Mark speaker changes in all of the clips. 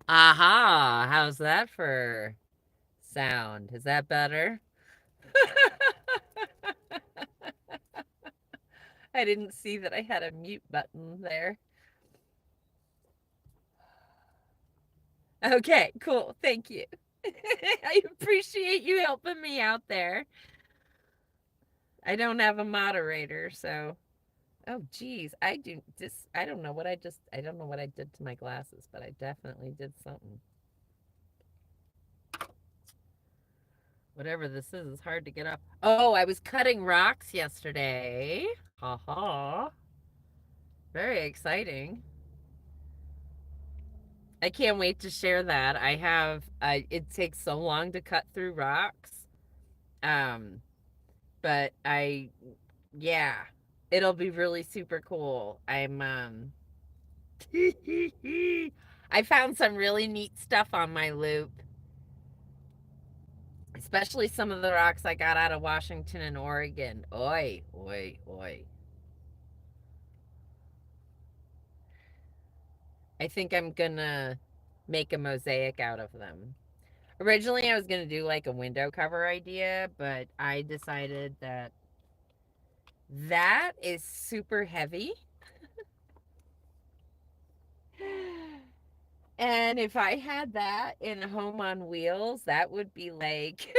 Speaker 1: Aha! How's that for sound? Is that better? I didn't see that I had a mute button there. Okay, cool. Thank you. I appreciate you helping me out there. I don't have a moderator, so oh geez, I don't know what I don't know what I did to my glasses, but I definitely did something. Whatever this is hard to get up. Oh, I was cutting rocks yesterday. Ha ha. Very exciting. I can't wait to share that. It takes so long to cut through rocks. Um, but yeah, it'll be really super cool. I found some really neat stuff on my loop, especially some of the rocks I got out of Washington and Oregon. Oi, oi, oi. I think I'm gonna make a mosaic out of them. Originally, I was gonna do like a window cover idea, but I decided that that is super heavy. And if I had that in Home on Wheels, that would be like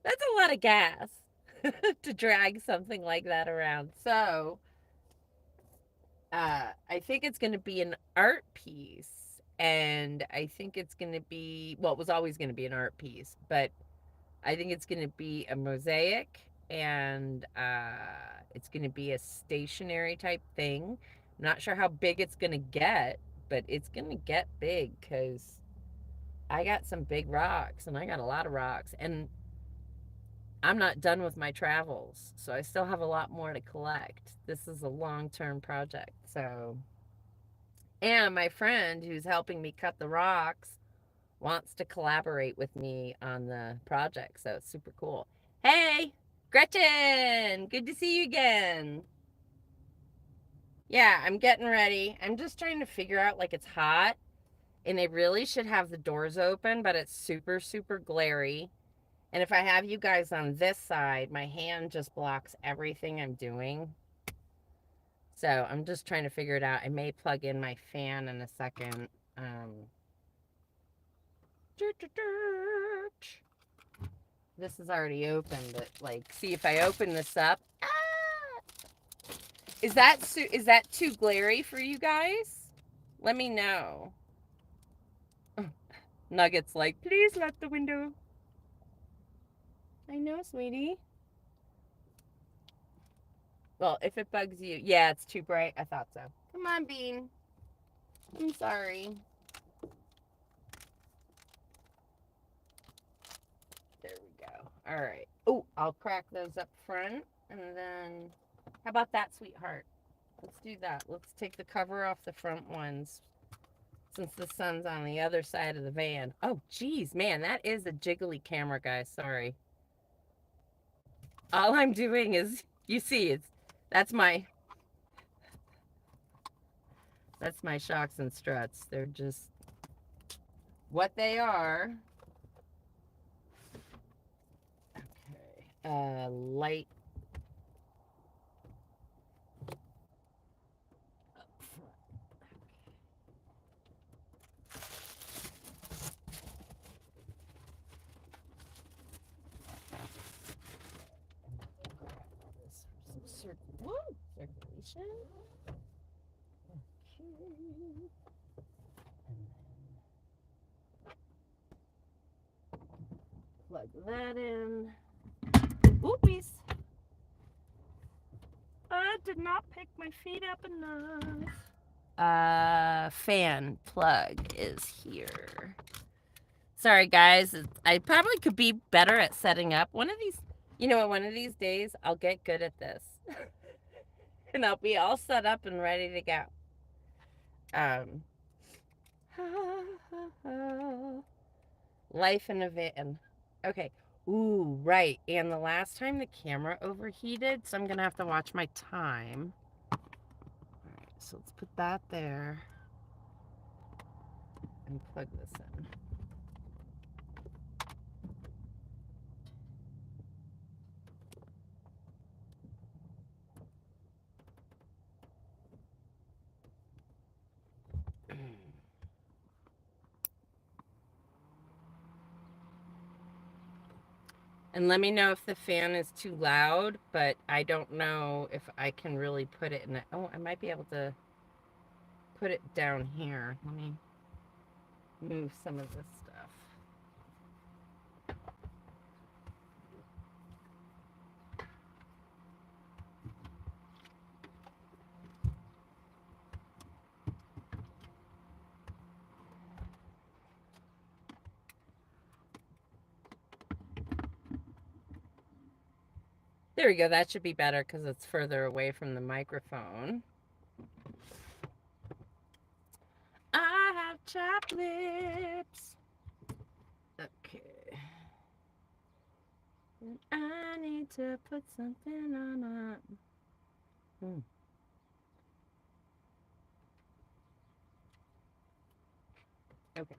Speaker 1: that's a lot of gas to drag something like that around. So, I think it's going to be an art piece. And I think it's going to be, well, it was always going to be an art piece, but I think it's going to be a mosaic and it's going to be a stationary type thing. I'm not sure how big it's going to get, but it's going to get big because I got some big rocks and I got a lot of rocks. And I'm not done with my travels, so I still have a lot more to collect. This is a long term project. So, and my friend who's helping me cut the rocks wants to collaborate with me on the project. So it's super cool. Hey, Gretchen, good to see you again. Yeah, I'm getting ready. I'm just trying to figure out like it's hot and they really should have the doors open, but it's super, super glary. And if I have you guys on this side, my hand just blocks everything I'm doing. So I'm just trying to figure it out. I may plug in my fan in a second. Um, this is already open, but like, see if I open this up. Ah! Is that too glary for you guys? Let me know. Nugget's like, please let the window. I know, sweetie. Well, if it bugs you, yeah, it's too bright. I thought so. Come on, Bean. I'm sorry. There we go. All right. Oh, I'll crack those up front. And then, how about that, sweetheart? Let's do that. Let's take the cover off the front ones since the sun's on the other side of the van. Oh, geez, man, that is a jiggly camera, guys. Sorry. All I'm doing is, you see, that's my that's my shocks and struts. They're just what they are. Okay. Light up front. This for some circulation. Okay. Plug that in. Oopies. I did not pick my feet up enough. Fan plug is here. Sorry, guys. I probably could be better at setting up. One of these, you know what, one of these days I'll get good at this. And I'll be all set up and ready to go. Um, life in a van. Okay. Ooh, right. And the last time the camera overheated, so I'm going to have to watch my time. All right, so let's put that there. and plug this in. And let me know if the fan is too loud, but I don't know if I can really put it in oh, I might be able to put it down here. Let me move some of this stuff. There we go. That should be better because it's further away from the microphone. I have chapped lips. Okay. And I need to put something on it. Okay.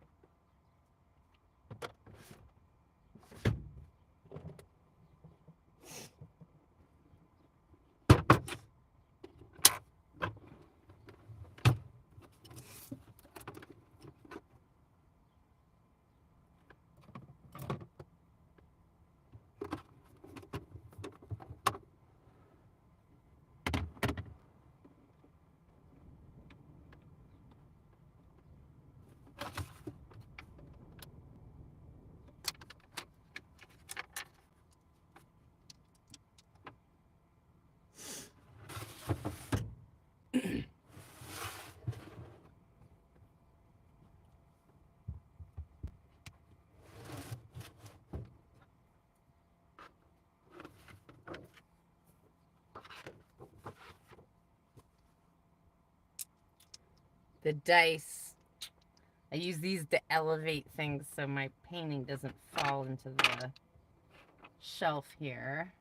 Speaker 1: The dice. I use these to elevate things so my painting doesn't fall into the shelf here.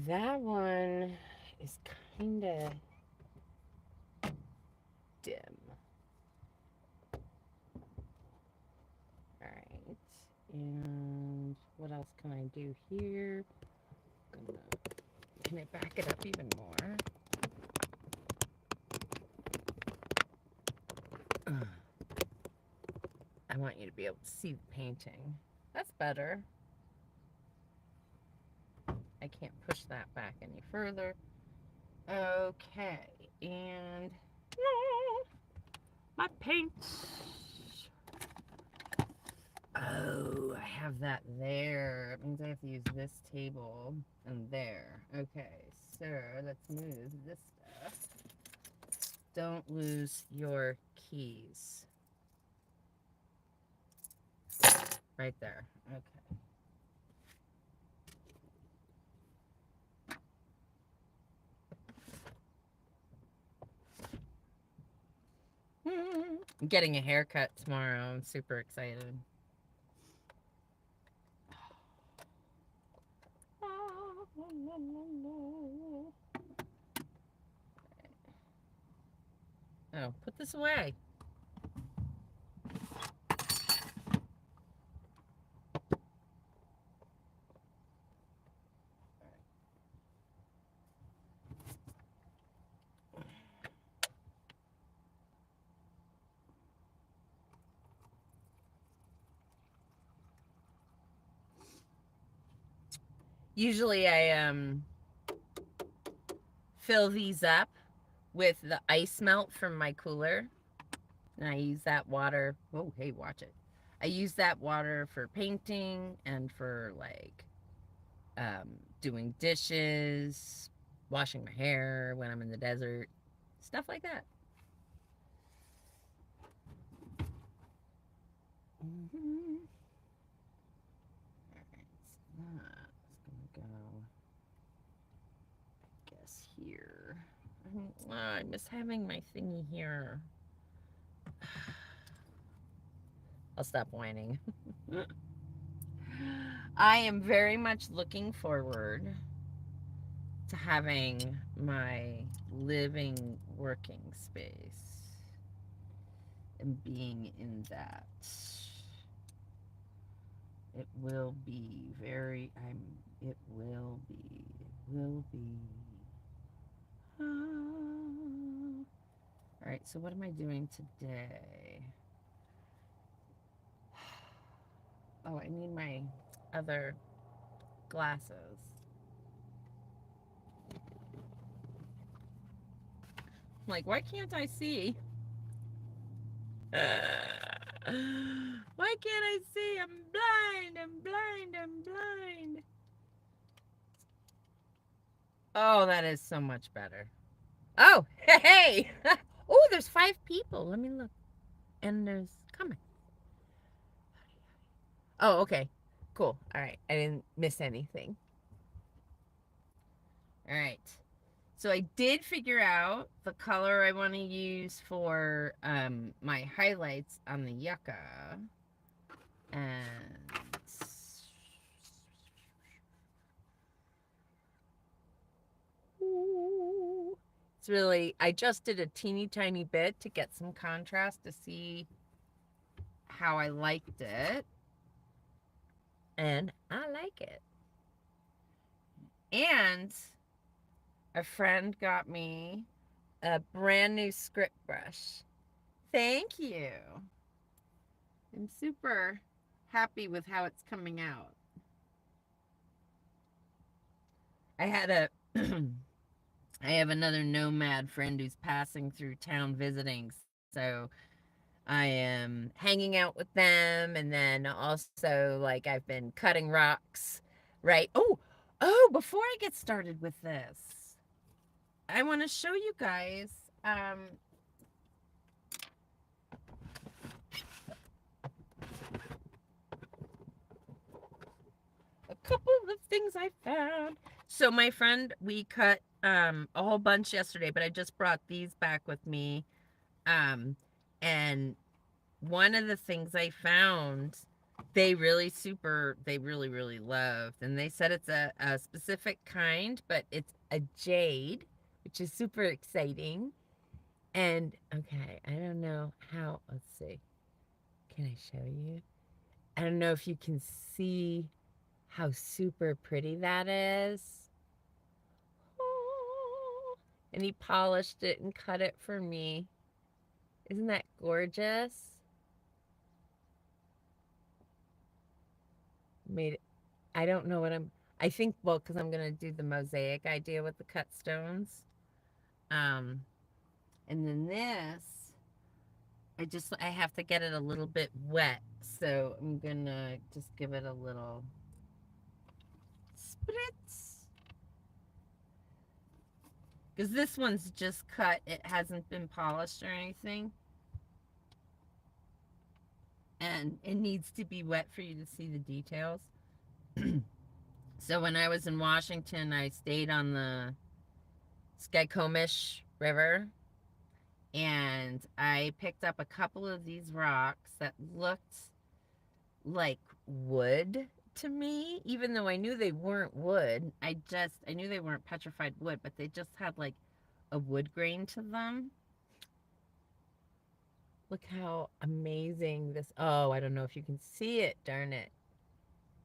Speaker 1: That one is kind of dim. All right. And what else can I do here? Can I back it up even more? I want you to be able to see the painting. That's better. I can't push that back any further. Okay, and my paint. Oh, I have that there. It means I have to use this table and there. Okay, so let's move this stuff. Don't lose your keys. Right there. Okay. I'm getting a haircut tomorrow. I'm super excited. Oh, put this away. Usually I fill these up with the ice melt from my cooler. And I use that water. Oh, hey, watch it. I use that water for painting and for like doing dishes, washing my hair when I'm in the desert, stuff like that. Mm-hmm. Alright, so that's gonna go, I guess, here. I miss having my thingy here. I'll stop whining. I am very much looking forward to having my living working space and being in that. It will be very, it will be, it will be. All right, so what am I doing today? Oh, I need my other glasses. Like, why can't I see? Why can't I see? I'm blind. I'm blind. I'm blind. Oh, that is so much better. Oh, hey. Oh, there's 5 people. Let me look. And there's coming. Oh, okay. Cool. All right. I didn't miss anything. All right. So I did figure out the color I want to use for my highlights on the yucca. And it's really, I just did a teeny tiny bit to get some contrast to see how I liked it. And I like it. And a friend got me a brand new script brush. Thank you. I'm super happy with how it's coming out. I had a I have another nomad friend who's passing through town visiting, so I am hanging out with them, and then also like I've been cutting rocks, right? Oh, before I get started with this, I want to show you guys a couple of things I found. So my friend, we cut a whole bunch yesterday, but I just brought these back with me. And one of the things I found they really loved, and they said it's a specific kind, but it's a jade, which is super exciting. And okay, I don't know how, let's see, can I show you? I don't know if you can see how super pretty that is. Oh, and he polished it and cut it for me. Isn't that gorgeous? Made it, I don't know what I think, well, because I'm gonna do the mosaic idea with the cut stones. Um, and then this, I have to get it a little bit wet, so I'm gonna just give it a little spritz. Because this one's just cut, it hasn't been polished or anything. And it needs to be wet for you to see the details. So when I was in Washington, I stayed on the Skykomish River, and I picked up a couple of these rocks that looked like wood to me, even though I knew they weren't wood. I knew they weren't petrified wood, but they just had like a wood grain to them. Look how amazing this, oh, I don't know if you can see it, darn it.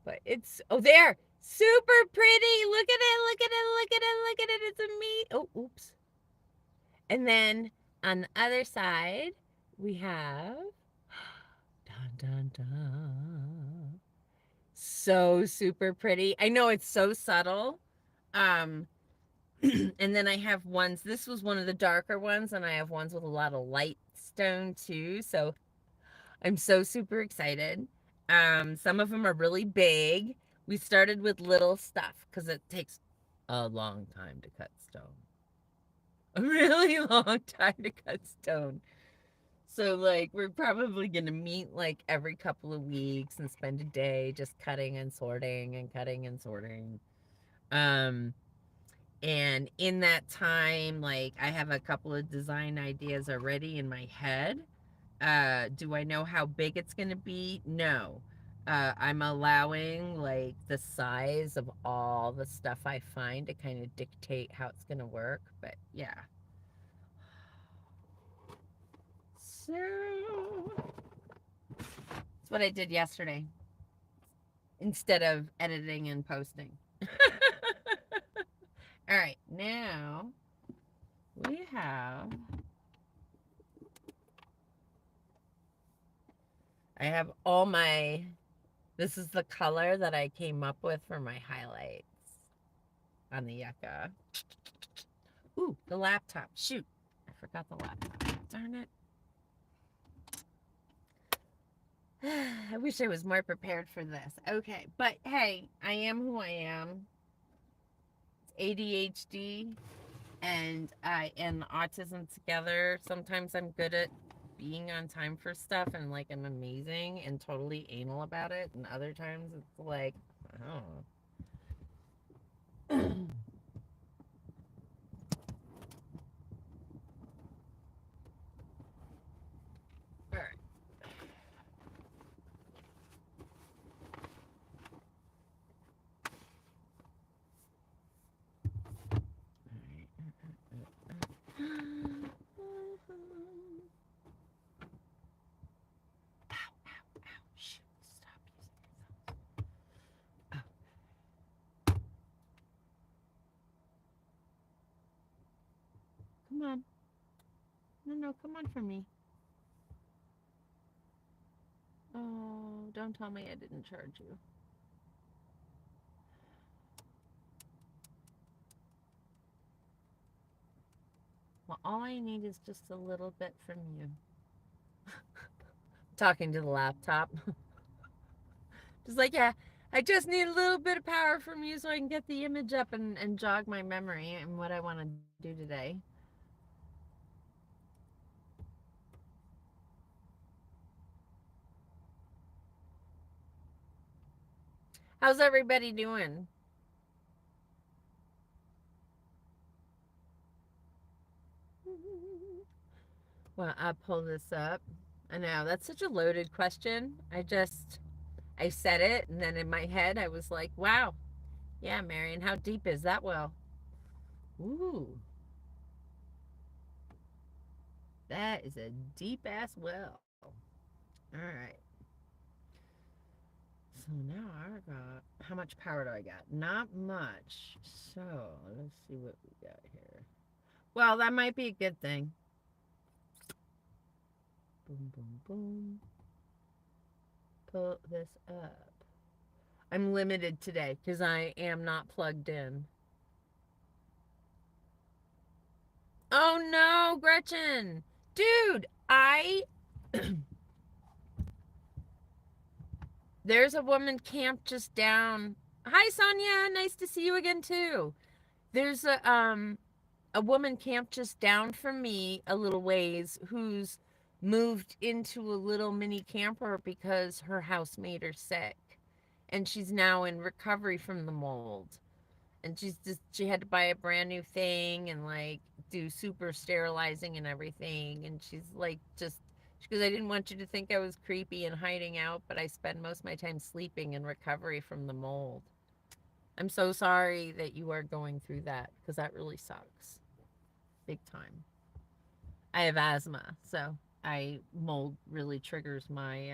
Speaker 1: But it's, oh, there, super pretty. Look at it, look at it, look at it, look at it. It's amazing. Oh, oops. And then on the other side, we have, dun, dun, dun. So super pretty. I know it's so subtle. And then I have ones, this was one of the darker ones, and I have ones with a lot of light stone too. So I'm so super excited. Some of them are really big. We started with little stuff because it takes a long time to cut stone. A really long time to cut stone. So like we're probably gonna meet like every couple of weeks and spend a day just cutting and sorting and cutting and sorting. Um and in that time, like I have a couple of design ideas already in my head. Do I know how big it's gonna be? No. I'm allowing like the size of all the stuff I find to kind of dictate how it's gonna work. But yeah. So that's what I did yesterday instead of editing and posting. All right, now we have, I have all my, this is the color that I came up with for my highlights on the yucca. Ooh, the laptop. Shoot, I forgot the laptop. Darn it. I wish I was more prepared for this. Okay, but hey, I am who I am. It's ADHD and autism together. Sometimes I'm good at being on time for stuff and like I'm amazing and totally anal about it, and other times it's like, oh. All right. Ow, ow, ow. Shoot, stop using it. Oh. Come on. No, come on for me. Oh, don't tell me I didn't charge you. Well, all I need is just a little bit from you. Talking to the laptop. Just like, yeah, I just need a little bit of power from you so I can get the image up and jog my memory and what I want to do today. How's everybody doing? Well, I'll pull this up. I know, that's such a loaded question. I said it, and then in my head, I was like, wow, yeah, Marion, how deep is that well? Ooh, that is a deep ass well. All right. So now I got, how much power do I got? Not much. So let's see what we got here. Well, that might be a good thing. Boom, boom, boom. Pull this up. I'm limited today because I am not plugged in. Oh no, Gretchen. Dude, there's a woman camped just down. Hi, Sonia. Nice to see you again too. There's a woman camped just down from me a little ways who's moved into a little mini camper because her house made her sick, and she's now in recovery from the mold. And she had to buy a brand new thing and like do super sterilizing and everything, and she's like, just because I didn't want you to think I was creepy and hiding out, but I spend most of my time sleeping in recovery from the mold. I'm so sorry that you are going through that because that really sucks big time. I have asthma, so I mold really triggers my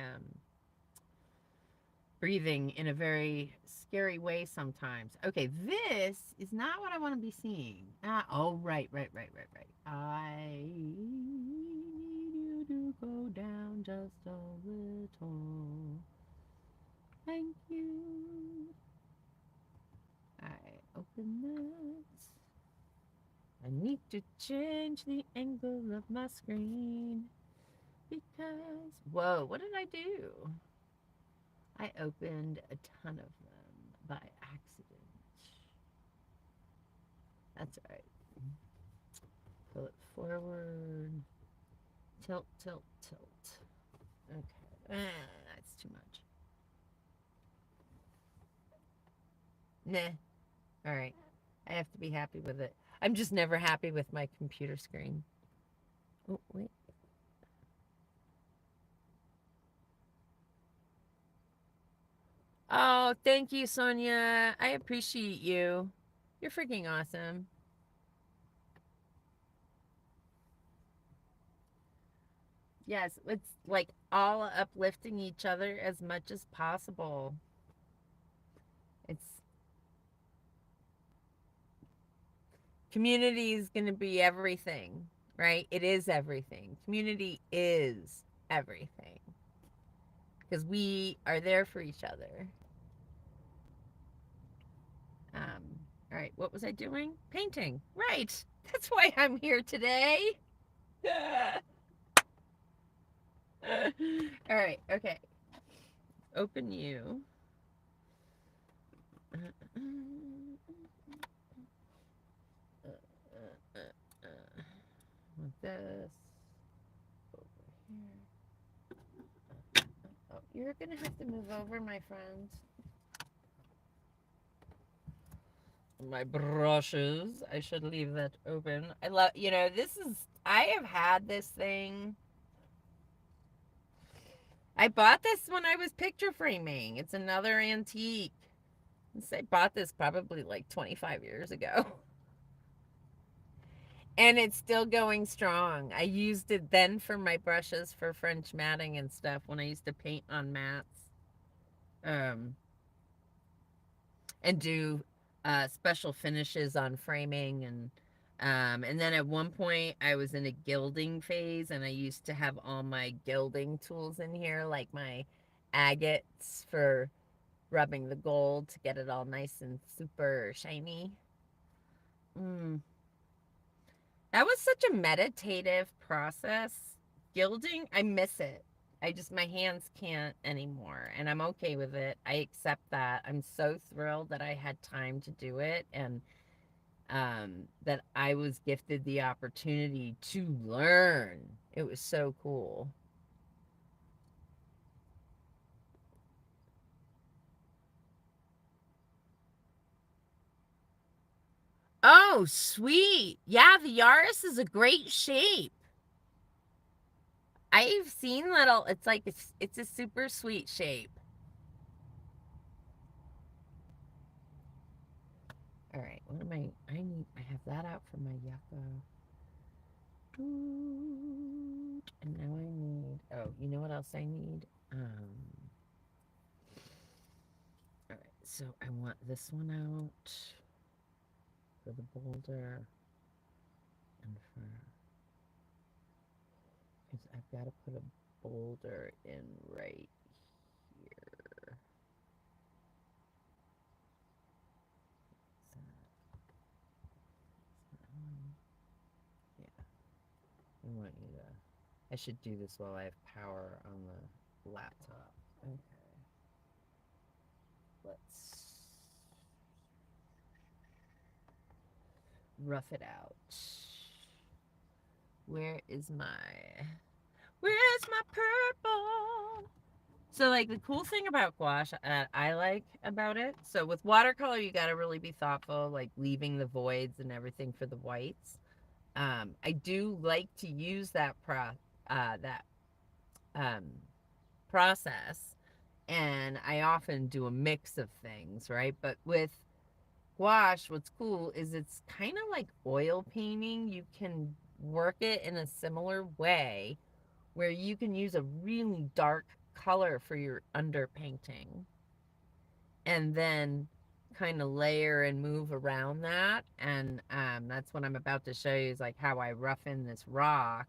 Speaker 1: breathing in a very scary way sometimes. Okay, this is not what I want to be seeing. Oh, right. I need you to go down just a little. Thank you. I open this. I need to change the angle of my screen because, whoa, what did I do? I opened a ton of them by accident. That's all right. Pull it forward. Tilt. Okay. That's too much. Nah. All right. I have to be happy with it. I'm just never happy with my computer screen. Oh, wait. Oh, thank you, Sonia. I appreciate you. You're freaking awesome. Yes, it's like all uplifting each other as much as possible. It's community is going to be everything, right? It is everything. Community is everything because we are there for each other. All right, what was I doing? Painting. Right. That's why I'm here today. All right, okay. Open you. Want this over here. Oh, you're gonna have to move over, my friend. My brushes. I should leave that open. I love, this is, I have had this thing. I bought this when I was picture framing. It's another antique. I bought this probably like 25 years ago. And it's still going strong. I used it then for my brushes for French matting and stuff when I used to paint on mats. Um, and do special finishes on framing and then at one point I was in a gilding phase and I used to have all my gilding tools in here like my agates for rubbing the gold to get it all nice and super shiny. mm. That was such a meditative process. Gilding, I miss it. My hands can't anymore, and I'm okay with it. I accept that. I'm so thrilled that I had time to do it and that I was gifted the opportunity to learn. It was so cool. Oh, sweet. Yeah, the Yaris is a great shape. I've seen little, it's a super sweet shape. All right, what am I have that out for my yucca. And now I need, oh, you know what else I need? All right, so I want this one out for the boulder and for, because I've got to put a boulder in right here. So, yeah, I want you to, I should do this while I have power on the laptop. Okay, let's rough it out. Where is my Where's my purple? So, like, the cool thing about gouache I like about it, so with watercolor, you got to really be thoughtful, like leaving the voids and everything for the whites. I do like to use that um, process, and I often do a mix of things, right? But with gouache, what's cool is it's kind of like oil painting. You can work it in a similar way where you can use a really dark color for your underpainting and then kind of layer and move around that. And that's what I'm about to show you is like how I roughen this rock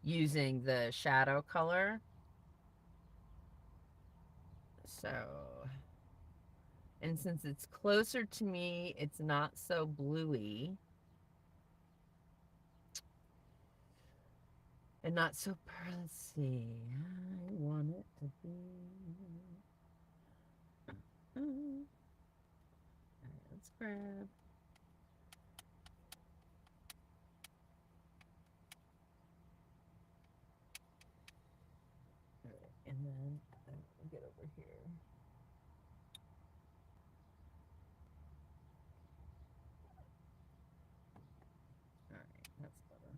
Speaker 1: using the shadow color. So, and since it's closer to me, it's not so bluey and not so pearly. I want it to be. All right, let's grab. All right, and then I'll get over here. All right, that's better.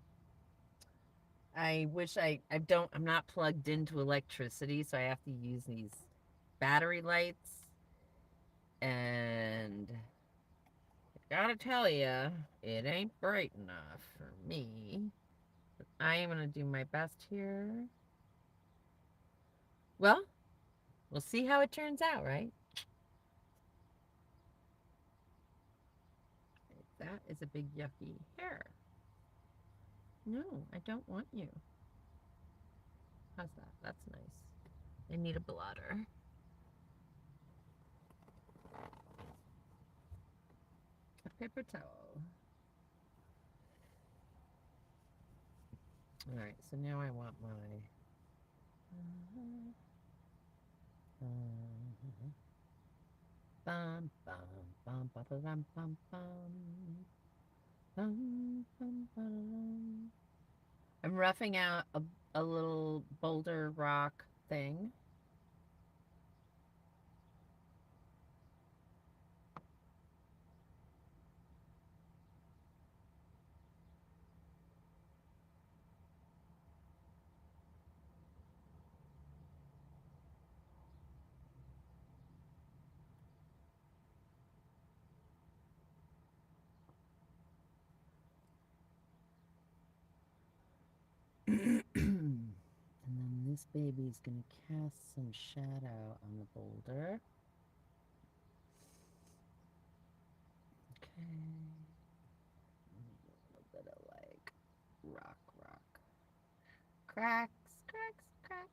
Speaker 1: I wish I'm not plugged into electricity, so I have to use these battery lights. And I gotta tell you, it ain't bright enough for me. But I am gonna do my best here. Well, we'll see how it turns out, right? That is a big yucky hair. No, I don't want you. How's that? That's nice. I need a blotter. A paper towel. Alright, so now I want my... Bum, bum, bum, bum, bum, bum, bum. Bum, bum, bum. I'm roughing out a little boulder rock thing. And then this baby's gonna cast some shadow on the boulder. Okay. A little bit of like rock. Cracks, dark cracks.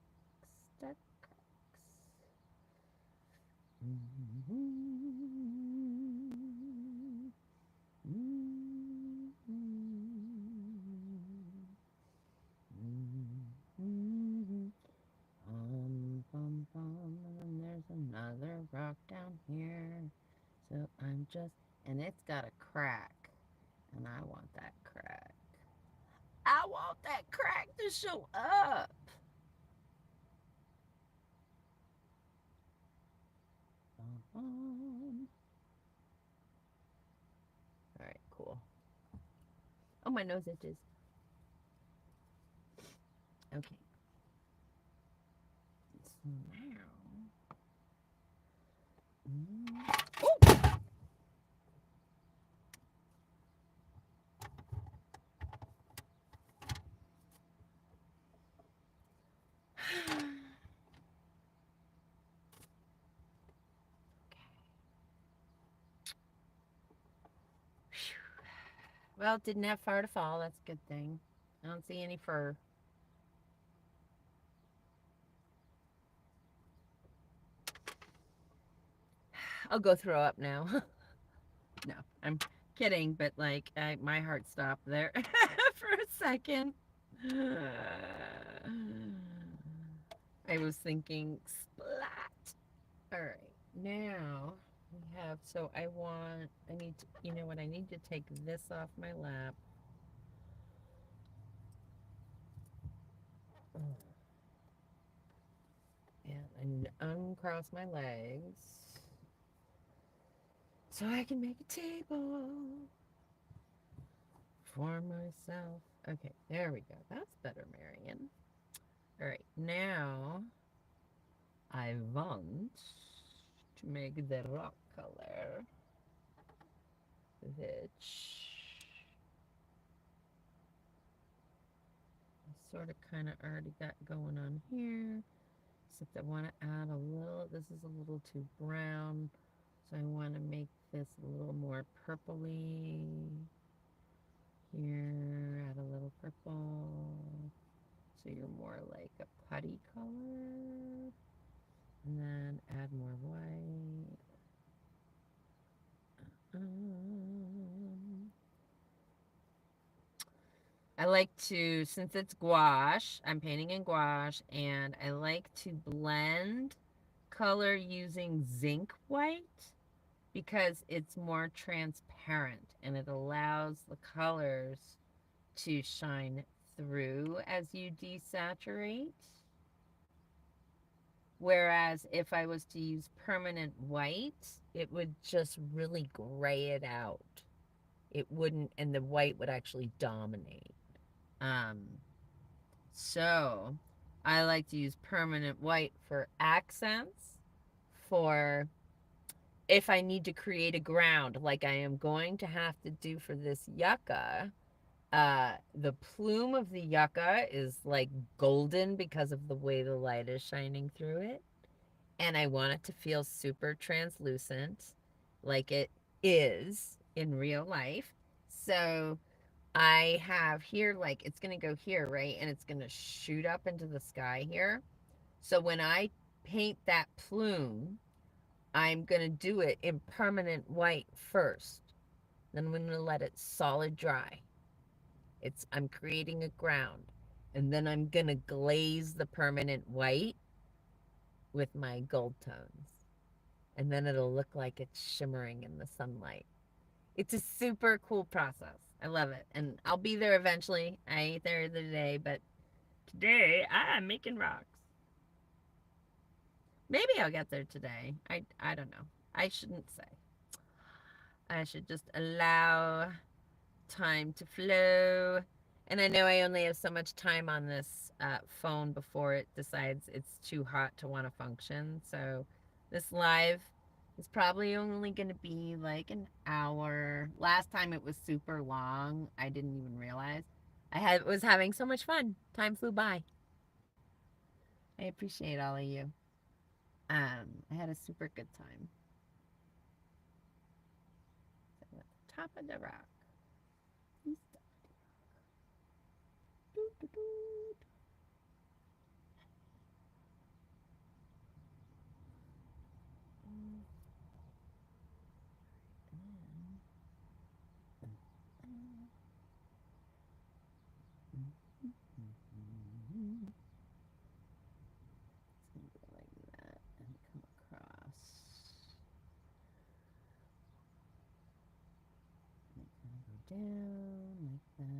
Speaker 1: And then there's another rock down here. So I'm just, and it's got a crack. And I want that crack. I want that crack to show up. All right, cool. Oh, my nose itches. Okay. So now. Oh! Well, it didn't have far to fall. That's a good thing. I don't see any fur. I'll go throw up now. No, I'm kidding, but like my heart stopped there for a second. I was thinking splat. All right, now we have, so I need to, you know what, I need to take this off my lap. And uncross my legs so I can make a table for myself. Okay, there we go. That's better, Marion. All right, now I want to make the rock color, which I sort of kind of already got going on here. Except I want to add a little, this is a little too brown, so I want to make this a little more purpley. Here, add a little purple, so you're more like a putty color. And then add more white. I like to, since it's gouache, I'm painting in gouache, and I like to blend color using zinc white because it's more transparent and it allows the colors to shine through as you desaturate. Whereas if I was to use permanent white, it would just really gray it out. It wouldn't, and the white would actually dominate. So I like to use permanent white for accents, for if I need to create a ground like I am going to have to do for this yucca, the plume of the yucca is like golden because of the way the light is shining through it. And I want it to feel super translucent, like it is in real life. So I have here, like, it's going to go here, right? And it's going to shoot up into the sky here. So when I paint that plume, I'm going to do it in permanent white first. Then I'm going to let it solid dry. I'm creating a ground. And then I'm going to glaze the permanent white with my gold tones. And then it'll look like it's shimmering in the sunlight. It's a super cool process. I love it. And I'll be there eventually. I ain't there today, but today I'm making rocks. Maybe I'll get there today. I don't know. I shouldn't say. I should just allow time to flow. And I know I only have so much time on this phone before it decides it's too hot to want to function. So this live is probably only going to be like an hour. Last time it was super long. I didn't even realize. Was having so much fun. Time flew by. I appreciate all of you. I had a super good time. So at the top of the rock. Down like that,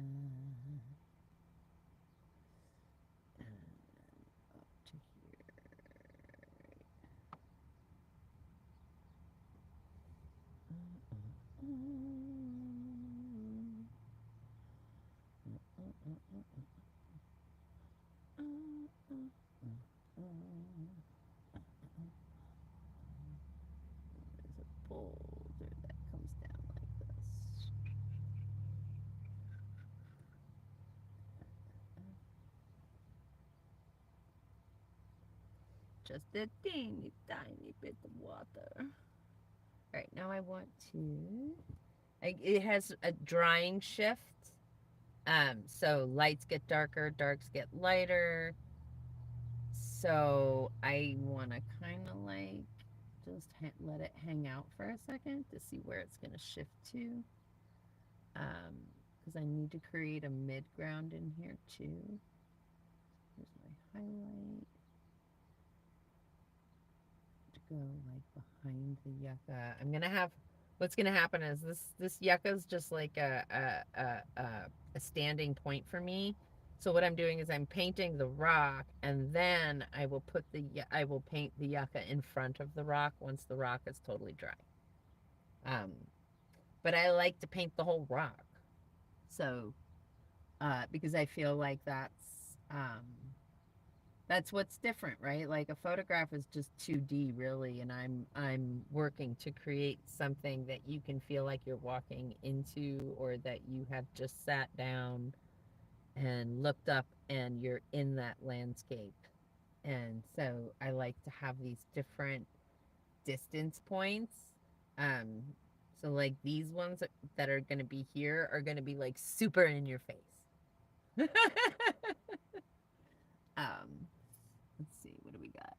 Speaker 1: and up to here. There's a boulder that comes down like this. Just a teeny tiny bit of water. All right, now I want to. It has a drying shift. So lights get darker, darks get lighter. So I want to kind of like just let it hang out for a second to see where it's going to shift to. Because I need to create a mid ground in here too. Here's my highlight. To go like behind the yucca. I'm gonna have. What's gonna happen is this yucca is just like a standing point for me. So what I'm doing is I'm painting the rock, and then I will paint the yucca in front of the rock once the rock is totally dry. But I like to paint the whole rock. So, because I feel like that's what's different, right? Like a photograph is just 2D really, and I'm working to create something that you can feel like you're walking into, or that you have just sat down and looked up and you're in that landscape. And so I like to have these different distance points. Um, so like these ones that are going to be here are going to be like super in your face. um, let's see, what do we got?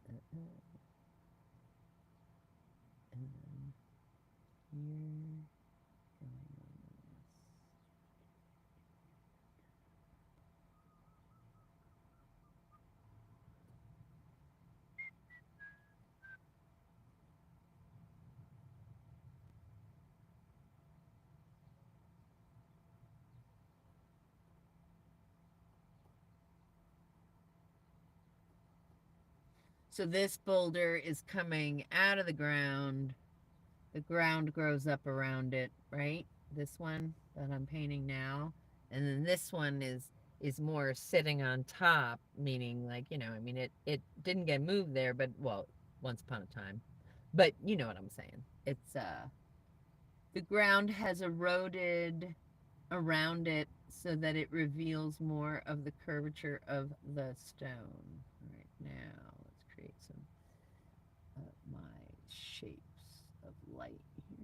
Speaker 1: And then here, going on this. So this boulder is coming out of the ground. The ground grows up around it, right? This one that I'm painting now. And then this one is more sitting on top, meaning like, I mean it didn't get moved there, but well, once upon a time. But you know what I'm saying. It's the ground has eroded around it so that it reveals more of the curvature of the stone. Right now, let's create some of my shapes of light here.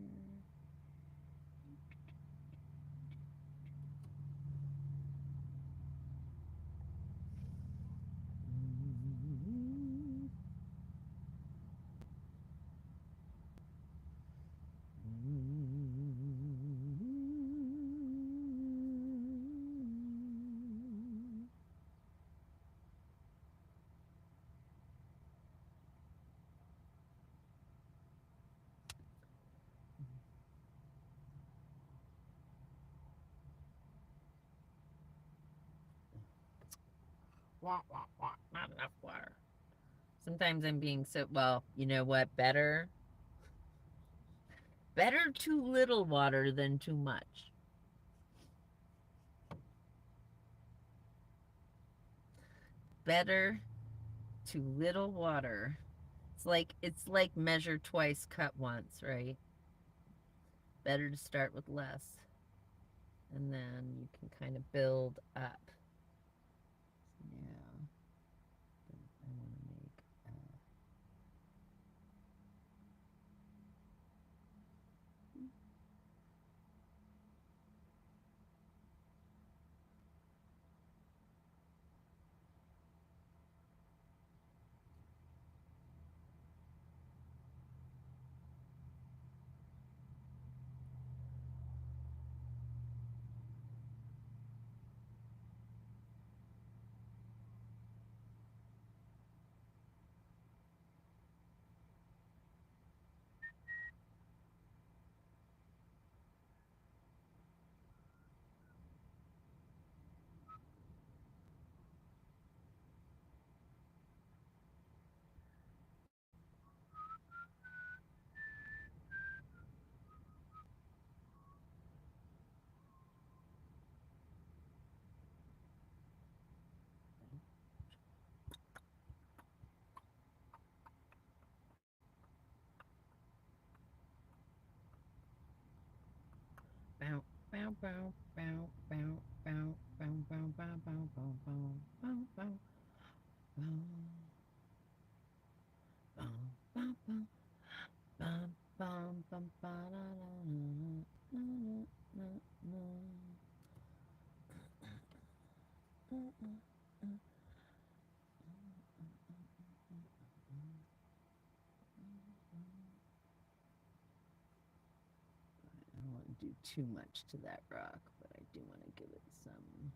Speaker 1: Wah, wah, wah. Not enough water. Sometimes I'm being so, well, you know what? Better too little water than too much. Better too little water. It's like measure twice, cut once, right? Better to start with less. And then you can kind of build up. Yeah. I want to make bow, bow, bow, bow, bow, bow, bow, bow, bow, bow, bow, bow, bow, bow, bow, bow, bow, bum, bum, bum, ba, da, da, da, da, I don't want to do too much to that rock, but I do want to give it some,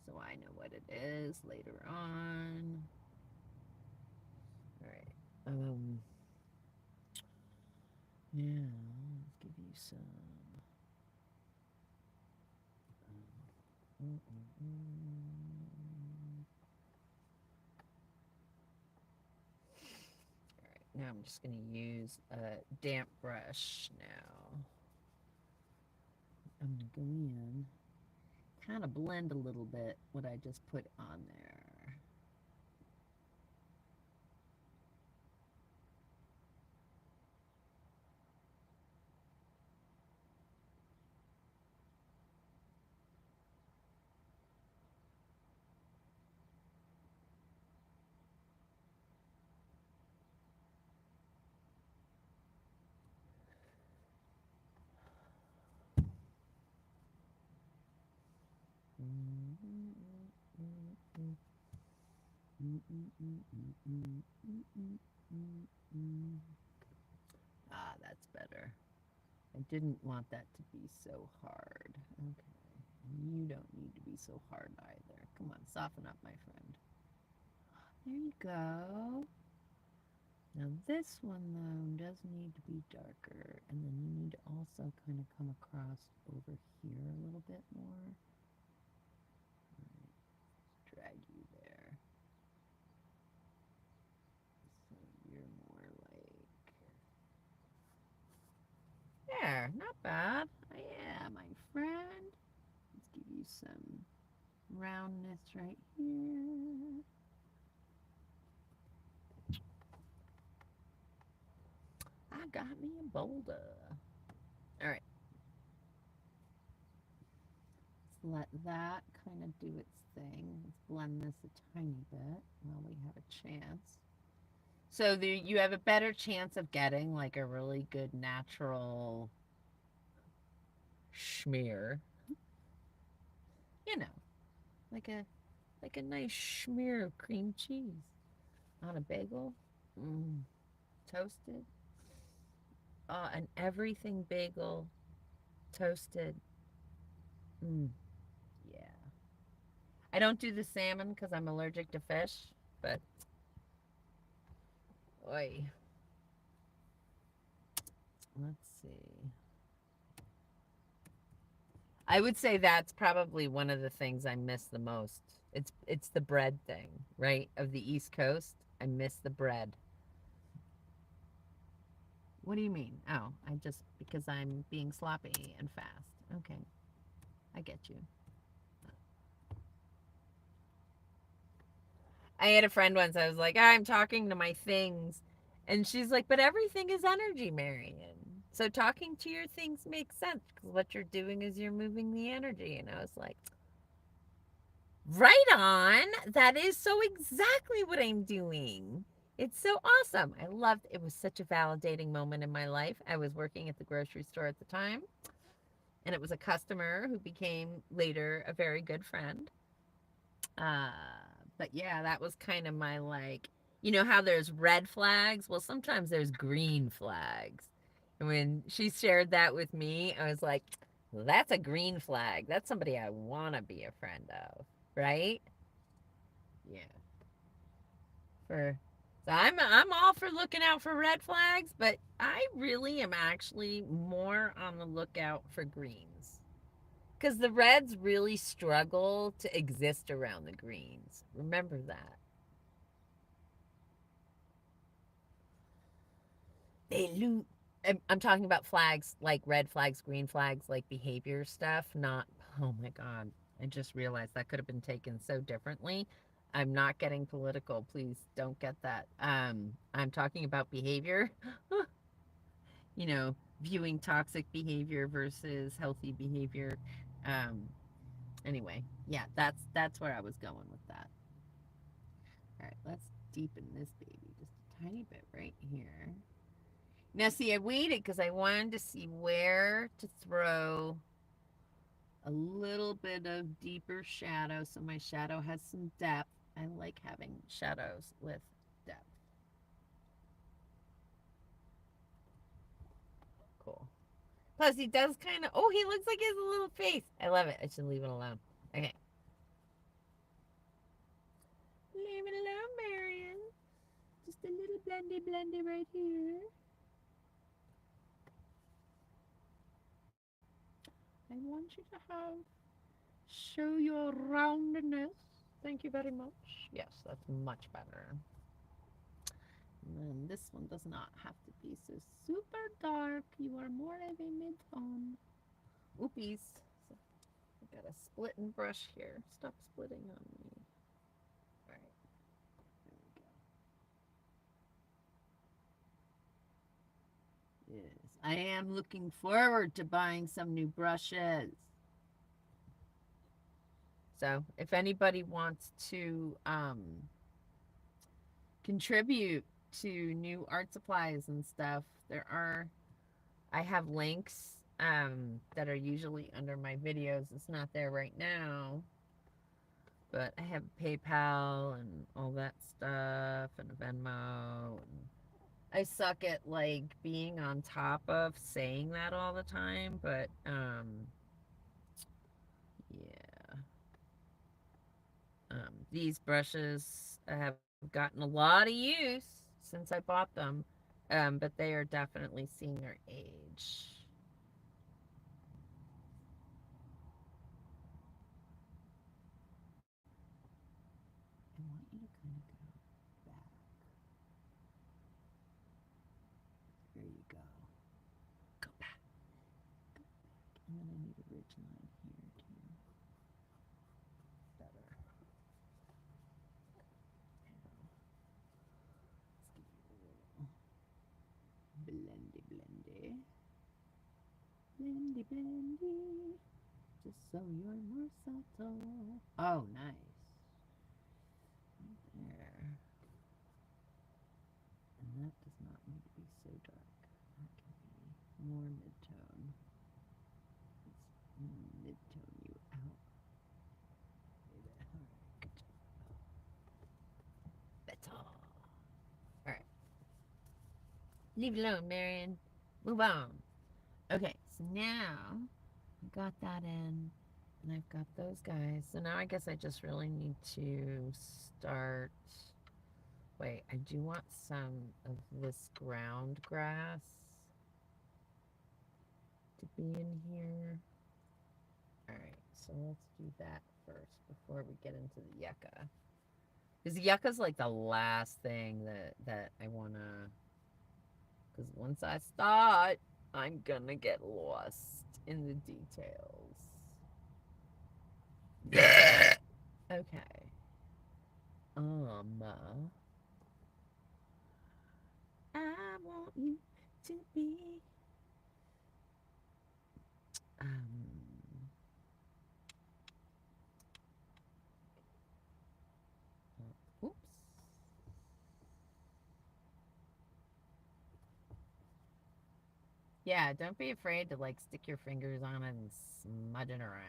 Speaker 1: so I know what it is later on. All right. Yeah, let's give you some. All right, now I'm just going to use a damp brush now. I'm going to go in, kind of blend a little bit what I just put on there. Ah, that's better. I didn't want that to be so hard. Okay. You don't need to be so hard either. Come on, soften up, my friend. There you go. Now this one, though, does need to be darker. And then you need to also kind of come across over here a little bit more. Right. Drag you there. So you're more like... There, not bad. Yeah, my friend. Let's give you some roundness right here. got me a boulder. All right. Let's let that kind of do its thing. Let's blend this a tiny bit while we have a chance. So there, you have a better chance of getting like a really good natural schmear. You know, like a nice schmear of cream cheese on a bagel. Mm, toasted. An everything bagel toasted. Mm, yeah. I don't do the salmon because I'm allergic to fish, but oi. Let's see. I would say that's probably one of the things I miss the most. It's the bread thing, right? Of the East Coast. I miss the bread. What do you mean? Oh, I just because I'm being sloppy and fast. Okay. I get you. I had a friend once, I was like, I'm talking to my things. And she's like, but everything is energy, Marion. So talking to your things makes sense because what you're doing is you're moving the energy. And I was like, right on. That is so exactly what I'm doing. It's so awesome. I loved it. It was such a validating moment in my life. I was working at the grocery store at the time, and it was a customer who became later a very good friend. Uh, but yeah, that was kind of my like, you know how there's red flags? Well, sometimes there's green flags. And when she shared that with me, I was like, well, that's a green flag. That's somebody I want to be a friend of, right? Yeah. For so I'm all for looking out for red flags, but I really am actually more on the lookout for greens. Because the reds really struggle to exist around the greens. Remember that. They lose. I'm talking about flags like red flags, green flags, like behavior stuff, not, oh my God. I just realized that could have been taken so differently. I'm not getting political. Please don't get that. I'm talking about behavior, you know, viewing toxic behavior versus healthy behavior. Um, anyway, yeah, that's where I was going with that. All right, let's deepen this baby just a tiny bit right here. Now, see, I waited because I wanted to see where to throw a little bit of deeper shadow so my shadow has some depth. I like having shadows with depth. Cool. Plus, he does kind of, oh, he looks like he has a little face. I love it. I should leave it alone. Okay. Leave it alone, Marion. Just a little blendy right here. I want you to have show your roundness. Thank you very much. Yes, that's much better. And then this one does not have to be so super dark. You are more of a mid-tone. Oopies. So I got a splitting brush here. Stop splitting on me. All right. There we go. Yes. I am looking forward to buying some new brushes. So if anybody wants to contribute to new art supplies and stuff, I have links that are usually under my videos. It's not there right now, but I have PayPal and all that stuff and a Venmo. And I suck at like being on top of saying that all the time, but yeah. These brushes have gotten a lot of use since I bought them, but they are definitely seeing their age. I want you to kind of go back. There you go. Go back. Go back. And then I need a ridge line here too. Better. Now, let's give you a little blending blendy. Blendy, blendy. Just so you're more subtle. Oh, nice. There. And that does not need to be so dark. That can be more mid-tone. Let's mid-tone you out. Alright, good job. Better. Alright. Leave it alone, Marion. Move on. Okay, so now I got that in, and I've got those guys. So now I guess I just really need to start. Wait, I do want some of this ground grass to be in here. Alright, so let's do that first before we get into the yucca. Because the yucca's like the last thing that I want to... Because once I start, I'm gonna get lost in the details. Okay. I want you to be oops. Yeah, don't be afraid to like stick your fingers on it and smudge it around.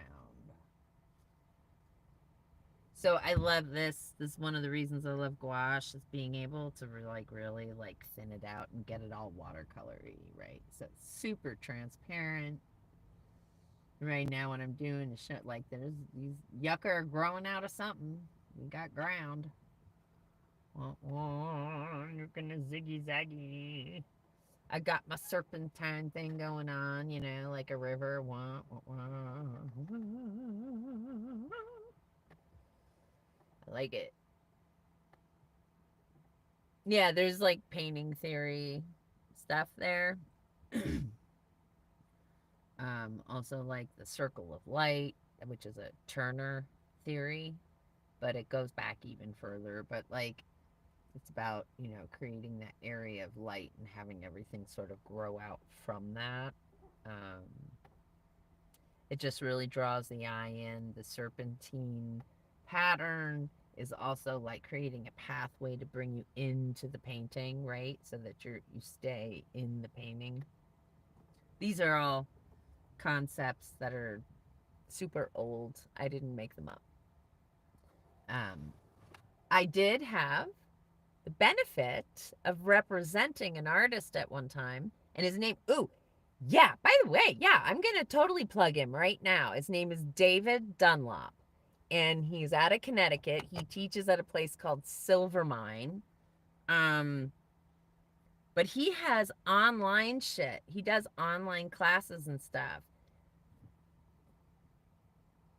Speaker 1: So I love this. This is one of the reasons I love gouache, is being able to really like thin it out and get it all watercolory, right? So it's super transparent. Right now what I'm doing is show, like, there's these yucca are growing out of something. We got ground. You're gonna ziggy zaggy. I got my serpentine thing going on, you know, like a river. I like it. Yeah, there's like painting theory stuff there. Also like the circle of light, which is a Turner theory, but it goes back even further. But like, it's about, you know, creating that area of light and having everything sort of grow out from that. It just really draws the eye in. The serpentine pattern is also like creating a pathway to bring you into the painting, right? So that you stay in the painting. These are all concepts that are super old. I didn't make them up. I did have the benefit of representing an artist at one time, and his name, ooh, yeah, by the way, yeah, I'm going to totally plug him right now. His name is David Dunlop, and he's out of Connecticut. He teaches at a place called Silvermine. But he has online shit. He does online classes and stuff.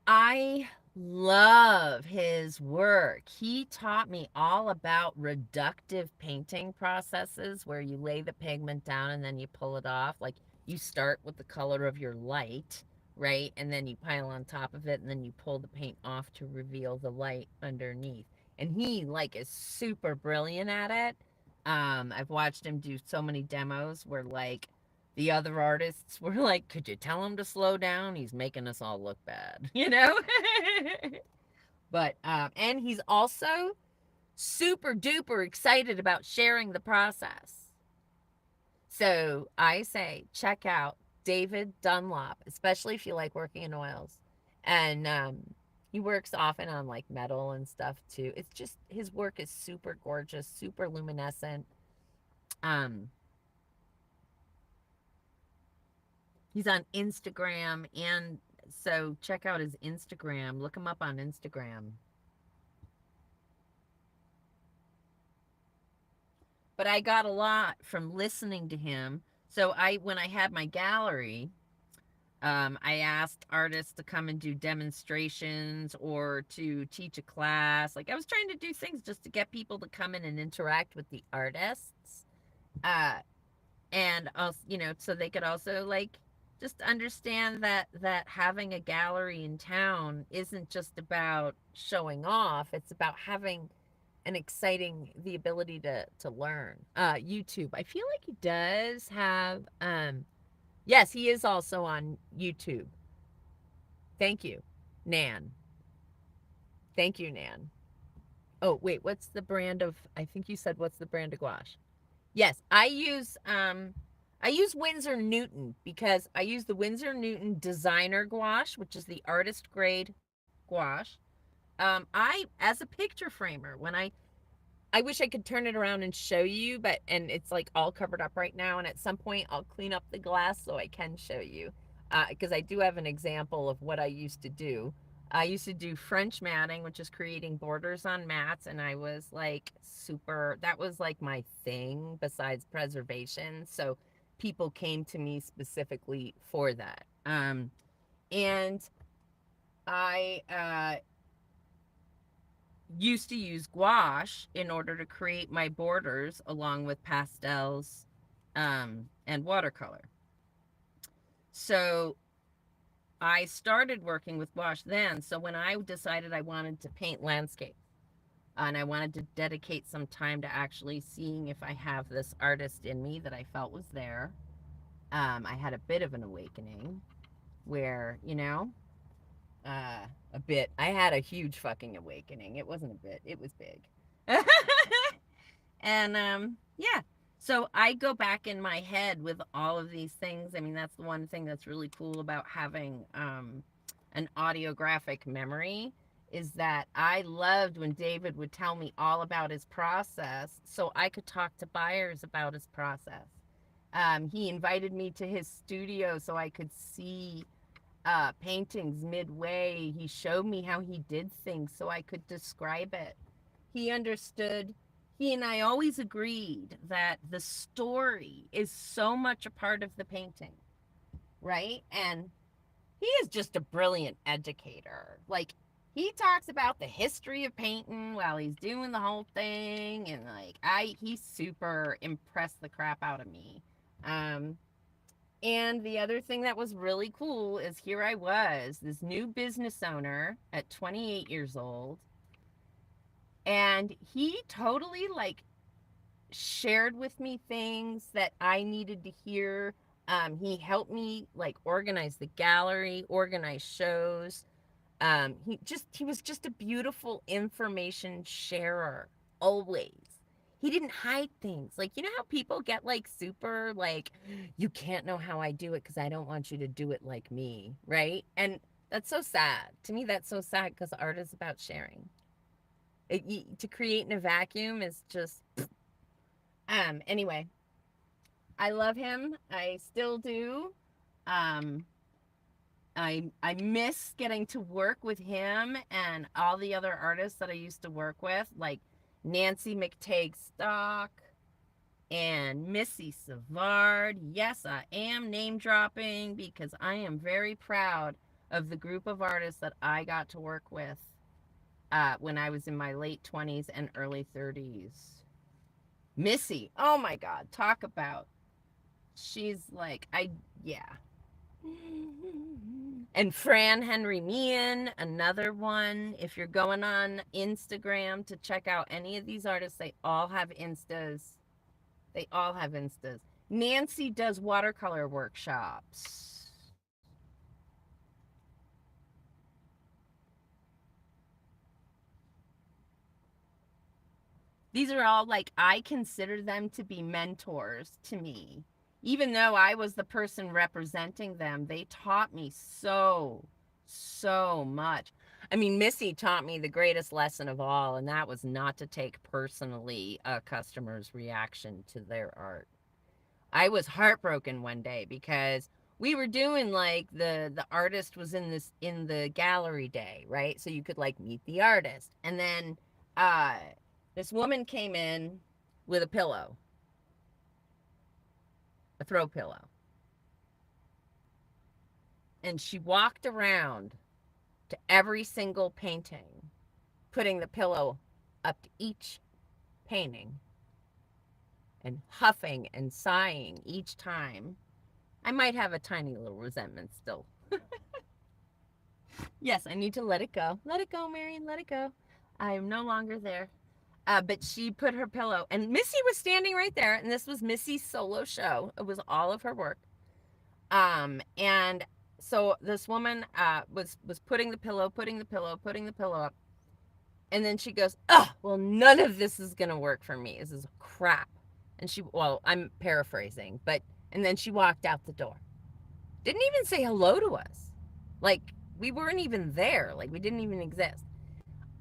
Speaker 1: I love his work. He taught me all about reductive painting processes, where you lay the pigment down and then you pull it off. Like, you start with the color of your light, right? And then you pile on top of it, and then you pull the paint off to reveal the light underneath. And he like is super brilliant at it. I've watched him do so many demos where like the other artists were like, could you tell him to slow down? He's making us all look bad, you know? But, and he's also super duper excited about sharing the process. So I say, check out David Dunlop, especially if you like working in oils. And he works often on like metal and stuff too. It's just, his work is super gorgeous, super luminescent. He's on Instagram, and so check out his Instagram. Look him up on Instagram. But I got a lot from listening to him. So when I had my gallery, I asked artists to come and do demonstrations or to teach a class. Like, I was trying to do things just to get people to come in and interact with the artists. And also, you know, so they could also like just understand that having a gallery in town isn't just about showing off. It's about having and exciting the ability to learn. YouTube. I feel like he does have yes, he is also on YouTube. Thank you, Nan. Thank you, Nan. Oh, wait, what's the brand of, I think you said what's the brand of gouache? Yes, I use Winsor Newton because I use the Winsor Newton designer gouache, which is the artist grade gouache. I as a picture framer, I wish I could turn it around and show you, but and it's like all covered up right now. And at some point, I'll clean up the glass so I can show you, because I do have an example of what I used to do. I used to do French matting, which is creating borders on mats, and I was like super. That was like my thing besides preservation. So people came to me specifically for that. And I used to use gouache in order to create my borders along with pastels and watercolor. So I started working with gouache then. So when I decided I wanted to paint landscape and I wanted to dedicate some time to actually seeing if I have this artist in me that I felt was there, I had a bit of an awakening where, a bit. I had a huge fucking awakening. It wasn't a bit, it was big. And yeah. So I go back in my head with all of these things. I mean, that's the one thing that's really cool about having an audiographic memory is that I loved when David would tell me all about his process so I could talk to buyers about his process. He invited me to his studio so I could see paintings midway. He showed me how he did things so I could describe it. He understood. He and I always agreed that the story is so much a part of the painting, right? And he is just a brilliant educator. Like, he talks about the history of painting while he's doing the whole thing, and like he super impressed the crap out of me. And the other thing that was really cool is here I was, this new business owner at 28 years old, and he totally like shared with me things that I needed to hear. He helped me like organize the gallery, organize shows. He was just a beautiful information sharer always. He didn't hide things. Like, you know how people get like super like, you can't know how I do it because I don't want you to do it like me, right? And that's so sad. To me, that's so sad because art is about sharing. To create in a vacuum is just anyway. I love him. I still do. Um I miss getting to work with him and all the other artists that I used to work with, like Nancy McTague Stock and Missy Savard. Yes, I am name dropping because I am very proud of the group of artists that I got to work with when I was in my late 20s and early 30s. Missy, oh my God, talk about. She's like, yeah. And Fran Henry Meehan, another one. If you're going on Instagram to check out any of these artists, they all have Instas. They all have Instas. Nancy does watercolor workshops. These are all like, I consider them to be mentors to me. Even though I was the person representing them, they taught me so much. I mean, Missy taught me the greatest lesson of all, and that was not to take personally a customer's reaction to their art. I was heartbroken one day because we were doing like the artist was in the gallery day, right? So you could like meet the artist. And then uh this woman came in with a pillow, a throw pillow. And she walked around to every single painting, putting the pillow up to each painting and huffing and sighing each time. I might have a tiny little resentment still. Yes, I need to let it go. Let it go, Marion, let it go. I am no longer there. But she put her pillow, and Missy was standing right there, and this was Missy's solo show. It was all of her work. And so this woman was putting the pillow, putting the pillow up, and then she goes, "Oh, well, none of this is gonna work for me. This is crap." And well, I'm paraphrasing, but and then she walked out the door. Didn't even say hello to us. Like we weren't even there. Like we didn't even exist.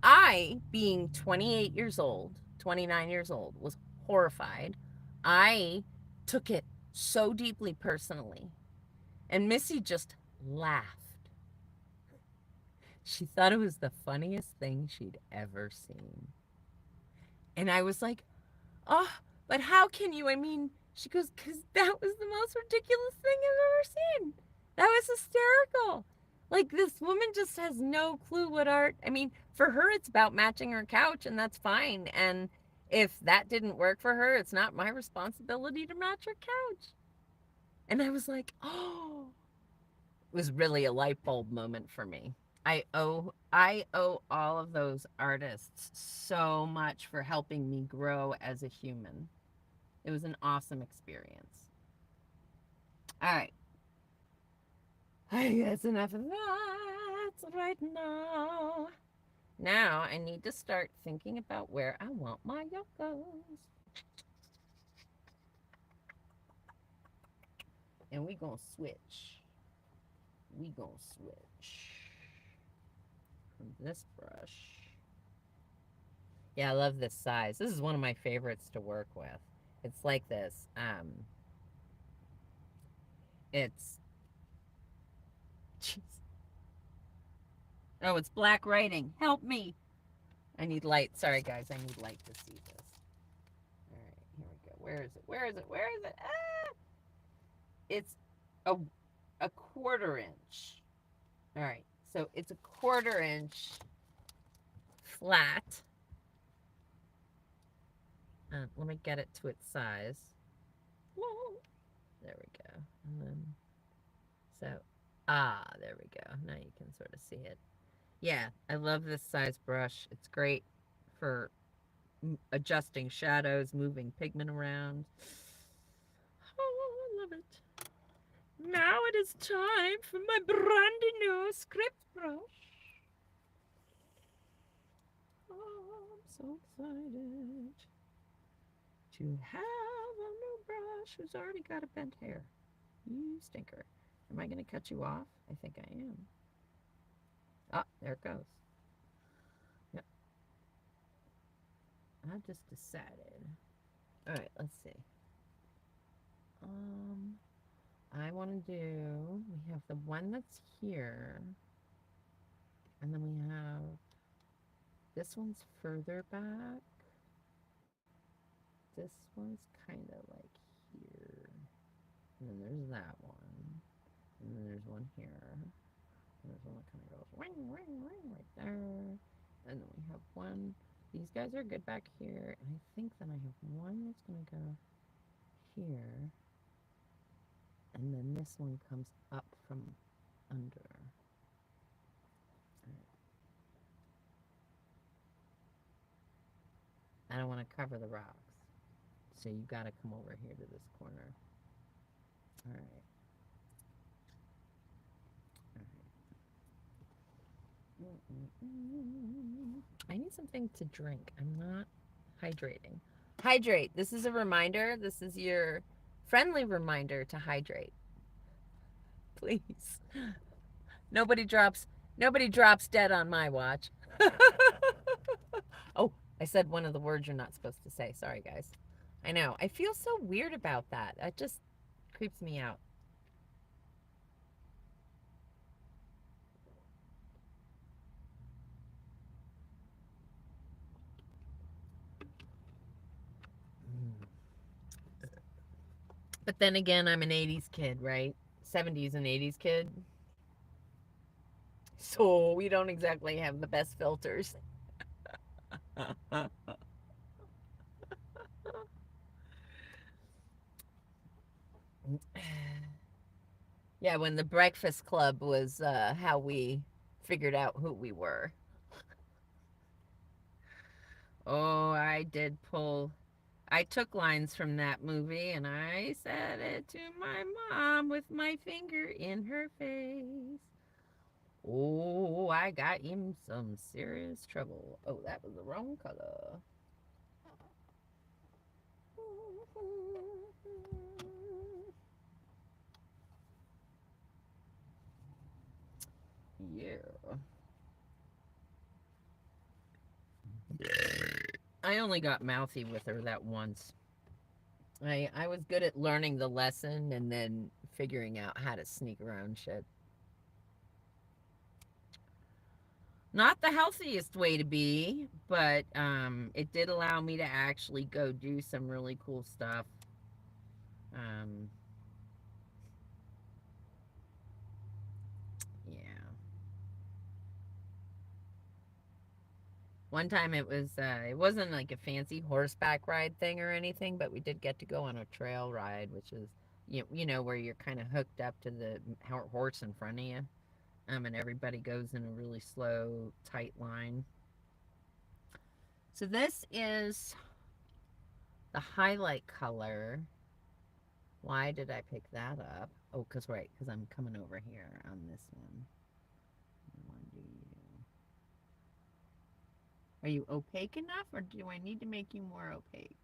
Speaker 1: I, being 28 years old, 29 years old, was horrified. I took it so deeply personally. And Missy just laughed. She thought it was the funniest thing she'd ever seen. And I was like, oh, but how can you? I mean, she goes, because that was the most ridiculous thing I've ever seen. That was hysterical. Like, this woman just has no clue what art. I mean, for her, it's about matching her couch, and that's fine. And if that didn't work for her, it's not my responsibility to match her couch. And I was like, oh, it was really a light bulb moment for me. I owe all of those artists so much for helping me grow as a human. It was an awesome experience. All right. I guess enough of that right now. Now I need to start thinking about where I want my yokos. And we gonna switch. We gonna switch from this brush. Yeah, I love this size. This is one of my favorites to work with. It's like this. It's jeez. Oh, it's black writing. Help me. I need light. Sorry, guys. I need light to see this. All right, here we go. Where is it? Where is it? Where is it? Ah! It's a quarter inch. All right, so it's a quarter inch flat. Let me get it to its size. There we go. And then, so, there we go. Now you can sort of see it. Yeah, I love this size brush. It's great for adjusting shadows, moving pigment around. Oh, I love it. Now it is time for my brandy new script brush. Oh, I'm so excited to have a new brush who's already got a bent hair. You stinker. Am I going to cut you off? I think I am. Ah, there it goes. Yep. I just decided. All right, let's see. I want to do, we have the one that's here, and then we have, this one's further back. This one's kind of like here. And then there's that one. And then there's one here. And there's one that kind of goes ring, ring, ring right there. And then we have one. These guys are good back here. And I think then I have one that's going to go here. And then this one comes up from under. I don't want to cover the rocks. So you got to come over here to this corner. All right. I need something to drink. I'm not hydrating. Hydrate. This is a reminder. This is your friendly reminder to hydrate. Please. Nobody drops dead on my watch. Oh, I said one of the words you're not supposed to say. Sorry, guys. I know. I feel so weird about that. That just creeps me out. But then again, I'm an 80s kid, right? 70s and 80s kid. So we don't exactly have the best filters. Yeah, when the Breakfast Club was how we figured out who we were. Oh, I took lines from that movie and I said it to my mom with my finger in her face. Oh, I got in some serious trouble. Oh, that was the wrong color. Yeah. I only got mouthy with her that once. I was good at learning the lesson and then figuring out how to sneak around shit. Not the healthiest way to be, but it did allow me to actually go do some really cool stuff. Um, yeah. One time it wasn't like a fancy horseback ride thing or anything, but we did get to go on a trail ride, which is you know where you're kind of hooked up to the horse in front of you, and everybody goes in a really slow, tight line. So this is the highlight color. Why did I pick that up? Oh, because I'm coming over here on this one. Are you opaque enough, or do I need to make you more opaque?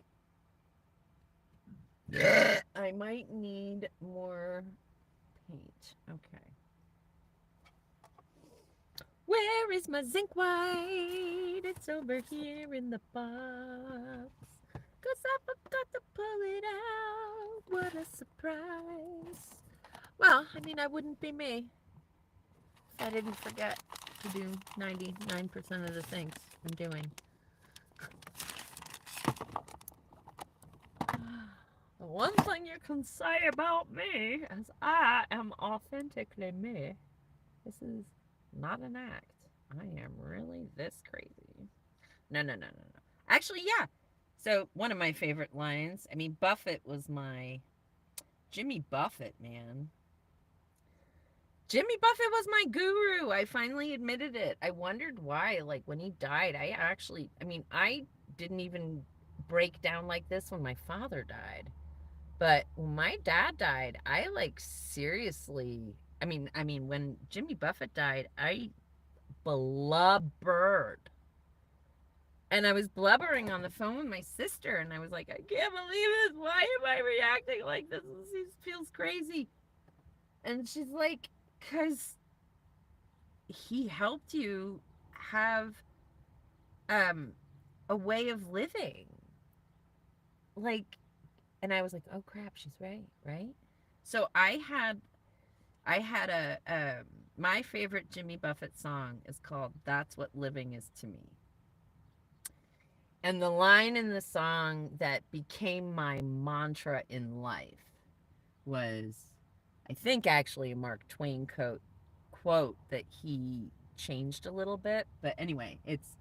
Speaker 1: I might need more paint. Okay. Where is my zinc white? It's over here in the box. 'Cause I forgot to pull it out. What a surprise. Well, I mean, I wouldn't be me if I didn't forget to do 99% of the things I'm doing. The one thing you can say about me is I am authentically me. This is not an act. I am really this crazy. No, no, no, no, no. Actually, yeah. So, one of my favorite lines, I mean, Buffett was my. Jimmy Buffett, man. Jimmy Buffett was my guru. I finally admitted it. I wondered why. Like, when he died, I didn't even break down like this when my father died. But when my dad died, I like seriously. When Jimmy Buffett died, I blubbered. And I was blubbering on the phone with my sister, and I was like, I can't believe this. Why am I reacting like this? This feels crazy. And she's like, because he helped you have um, a way of living. Like, and I was like, oh crap, she's right, right? So I had my favorite Jimmy Buffett song is called That's What Living Is to Me. And the line in the song that became my mantra in life was, I think, actually a Mark Twain quote that he changed a little bit. But anyway, it's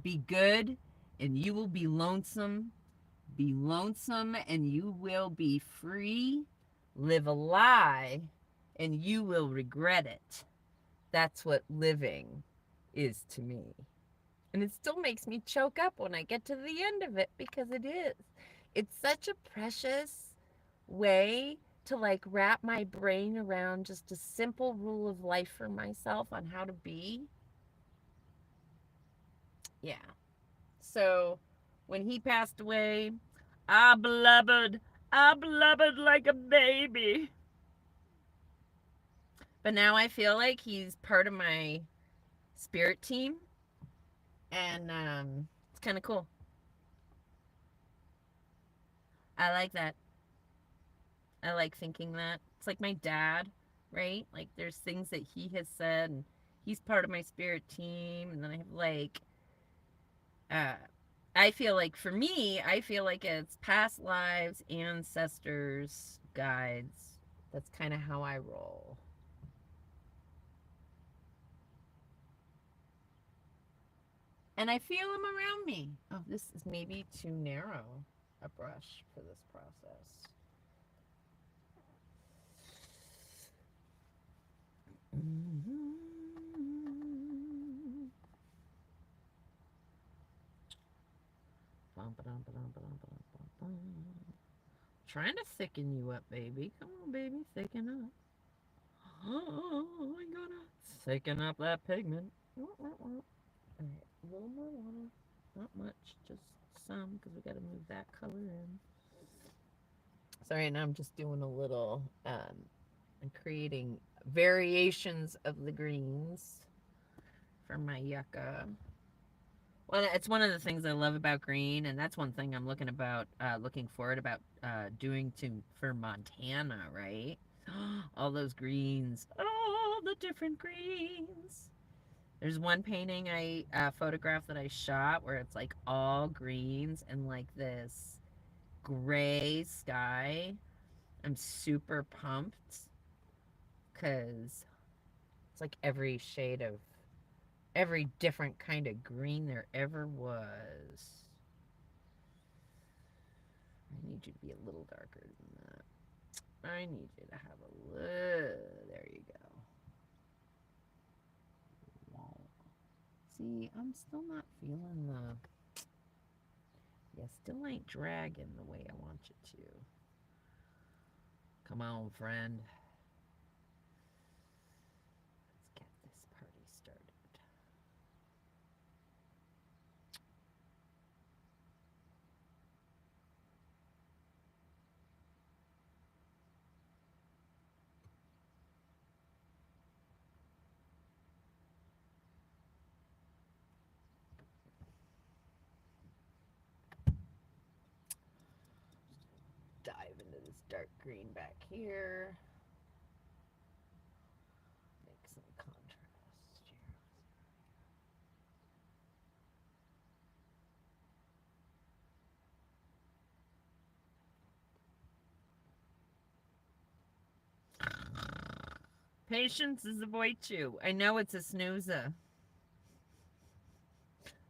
Speaker 1: be good and you will be lonesome. Be lonesome and you will be free. Live a lie and you will regret it. That's what living is to me. And it still makes me choke up when I get to the end of it because it is. It's such a precious way to like wrap my brain around just a simple rule of life for myself on how to be. Yeah. So when he passed away, I blubbered like a baby. But now I feel like he's part of my spirit team, and it's kind of cool. I like that. I like thinking that. It's like my dad, right? Like there's things that he has said, and he's part of my spirit team, and then I have like uh I feel like for me, I feel like it's past lives, ancestors, guides. That's kind of how I roll. And I feel them around me. Oh, this is maybe too narrow a brush for this process. Trying to thicken you up, baby. Come on, baby, thicken up. Oh, I'm gonna thicken up that pigment. Alright, a little more water. Not much, just some, because we gotta move that color in. So right now I'm just doing a little, I'm creating variations of the greens for my yucca. Well, it's one of the things I love about green, and that's one thing I'm looking forward about doing for Montana, right? All those greens, all the different greens. There's one painting I photographed that I shot where it's like all greens and like this gray sky. I'm super pumped because it's like every different kind of green there ever was. I need you to be a little darker than that. I need you to have a little. There you go. Wow. See, I'm still not feeling the. Yeah, still ain't dragging the way I want you to. Come on, friend. Let's get this party started. Dive into this dark green back here. Make some contrast here. Patience is a virtue. I know it's a snoozer.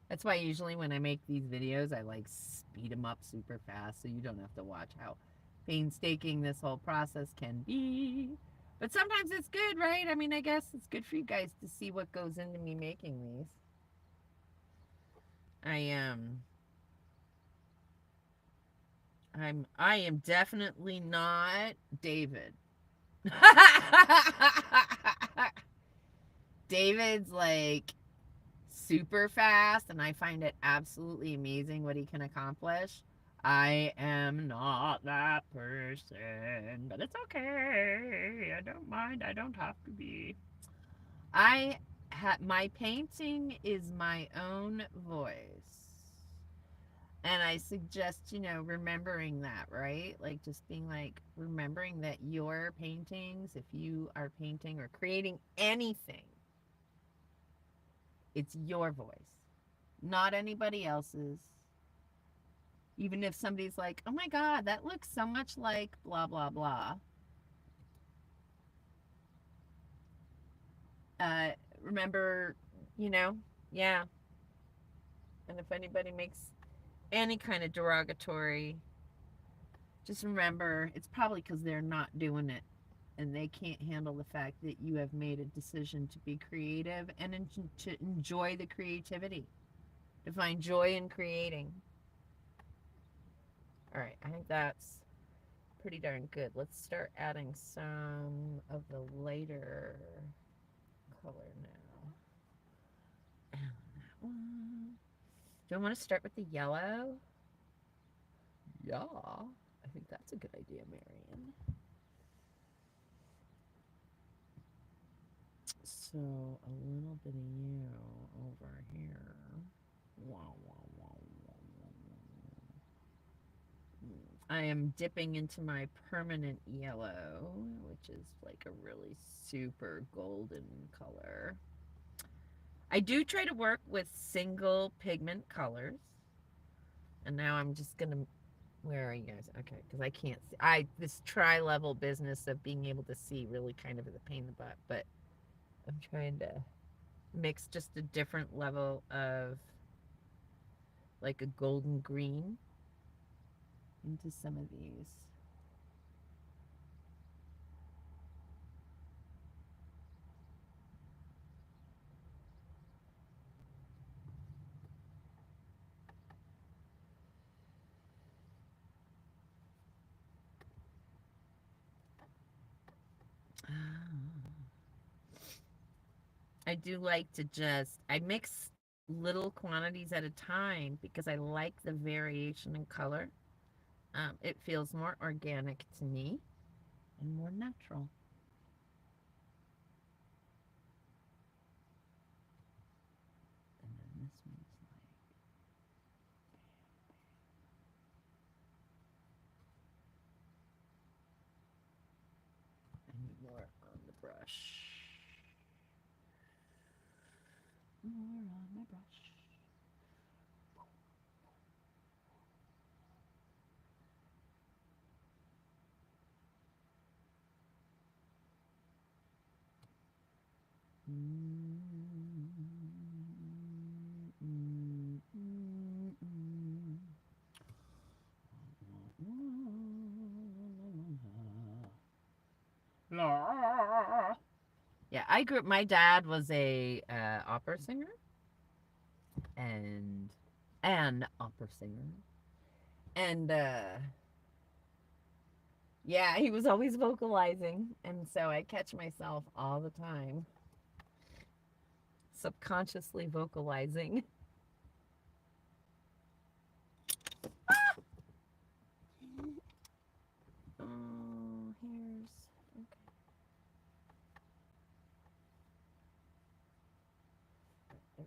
Speaker 1: That's why usually when I make these videos, I like speed them up super fast so you don't have to watch how painstaking this whole process can be. But sometimes it's good, right? I mean, I guess it's good for you guys to see what goes into me making these. I am definitely not David. David's like super fast, and I find it absolutely amazing what he can accomplish. I am not that person, but it's okay. I don't mind. I don't have to be. My painting is my own voice. And I suggest, remembering that, right? Like just being like, remembering that your paintings, if you are painting or creating anything, it's your voice, not anybody else's. Even if somebody's like, oh my God, that looks so much like blah, blah, blah. Remember, yeah. And if anybody makes any kind of derogatory, just remember it's probably because they're not doing it and they can't handle the fact that you have made a decision to be creative and to enjoy the creativity, to find joy in creating. All right, I think that's pretty darn good. Let's start adding some of the lighter color now. And that one. Do I want to start with the yellow? Yeah, I think that's a good idea, Marion. So a little bit of you over here. Wow, wow, wow, wow, wow. I am dipping into my permanent yellow, which is like a really super golden color. I do try to work with single pigment colors. And now I'm just going to, where are you guys? Okay, because I can't see. This tri-level business of being able to see really kind of is a pain in the butt, but I'm trying to mix just a different level of like a golden green into some of these. I do like to I mix little quantities at a time because I like the variation in color. It feels more organic to me and more natural. And then this one's like, I need more on the brush. More on my brush. Yeah, my dad was a opera singer and an opera singer. And yeah, he was always vocalizing. And so I catch myself all the time subconsciously vocalizing. Oh, here's okay. There we go.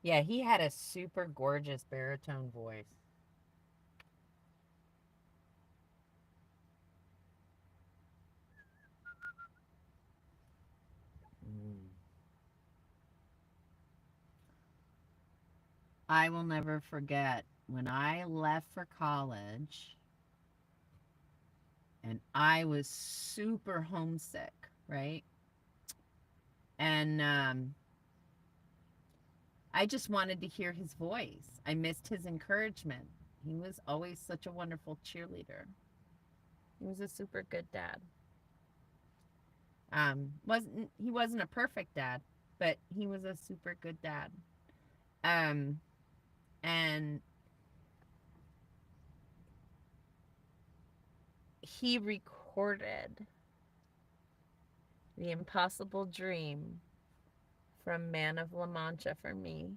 Speaker 1: Yeah, he had a super gorgeous baritone voice. I will never forget when I left for college and I was super homesick, right? And I just wanted to hear his voice. I missed his encouragement. He was always such a wonderful cheerleader. He was a super good dad. He wasn't a perfect dad, but he was a super good dad. And he recorded The Impossible Dream from Man of La Mancha for me.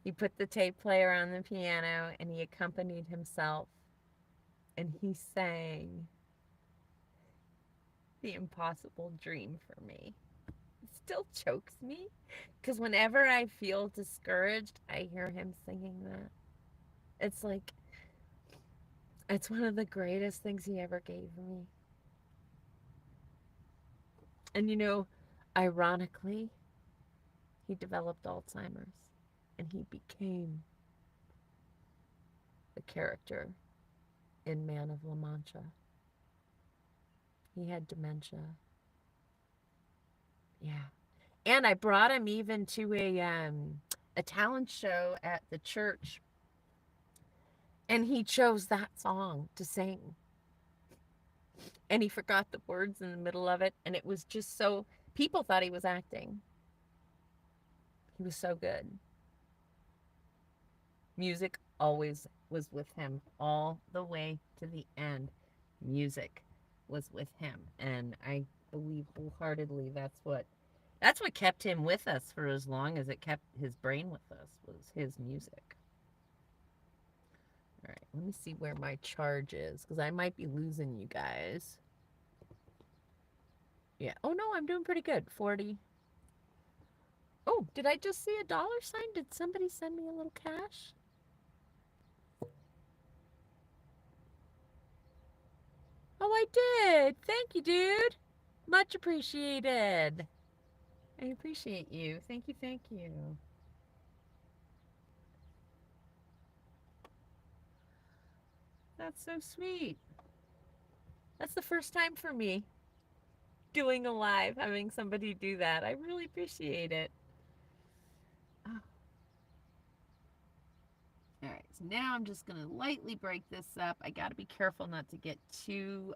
Speaker 1: He put the tape player on the piano and he accompanied himself and he sang The Impossible Dream for me. It still chokes me because whenever I feel discouraged, I hear him singing that. It's like, it's one of the greatest things he ever gave me. And you know, ironically, he developed Alzheimer's and he became the character in Man of La Mancha. He had dementia. Yeah. And I brought him even to a talent show at the church. And he chose that song to sing. And he forgot the words in the middle of it. And it was just so, people thought he was acting. He was so good. Music always was with him all the way to the end. Music was with him. And I believe wholeheartedly that's what kept him with us for as long as it kept his brain with us, was his music. All right, let me see where my charge is because I might be losing you guys. Yeah. Oh no, I'm doing pretty good. 40. Oh, did I just see a dollar sign? Did somebody send me a little cash? Oh, I did. Thank you, dude. Much appreciated. I appreciate you. Thank you, thank you. That's so sweet. That's the first time for me doing a live, having somebody do that. I really appreciate it. Oh. All right, so now I'm just going to lightly break this up. I got to be careful not to get too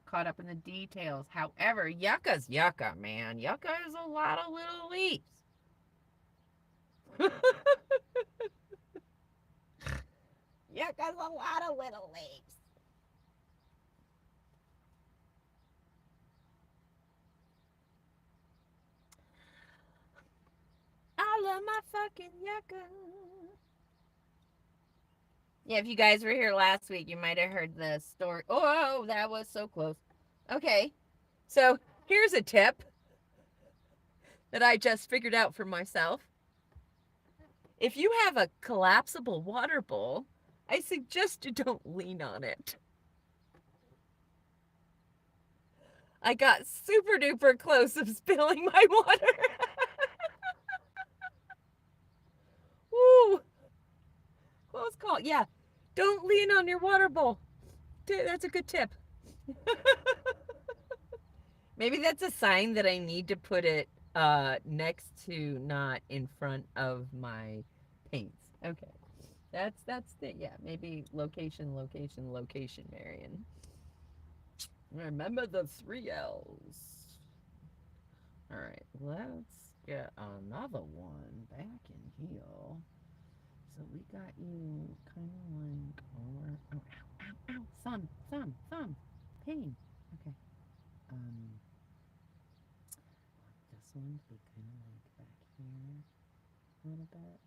Speaker 1: caught up in the details. However, yucca's yucca, man. Yucca is a lot of little leaves. Yucca's a lot of little leaves. I love my fucking yucca. Yeah, if you guys were here last week, you might have heard the story. Oh, that was so close. Okay, so here's a tip that I just figured out for myself. If you have a collapsible water bowl, I suggest you don't lean on it. I got super duper close of spilling my water. Woo! Close call. Yeah, don't lean on your water bowl. That's a good tip. Maybe that's a sign that I need to put it next to, not in front of my paints. Okay. That's the, yeah, maybe location, Marion. Remember the 3 L's. All right, let's get another one back in here. So we got you kind of like over. Oh, ow, ow, ow, thumb, pain. Okay. This one to be kind of like back here a little bit.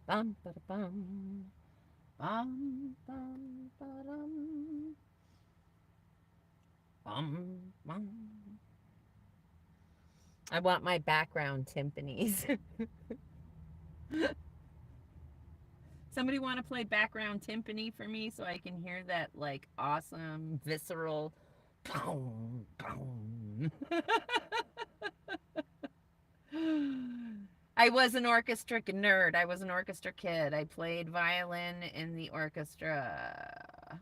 Speaker 1: Bum ba bum, bum bum ba dum, bum. I want my background timpanis. Somebody want to play background timpani for me so I can hear that like awesome visceral boom boom. I was an orchestra nerd. I was an orchestra kid. I played violin in the orchestra.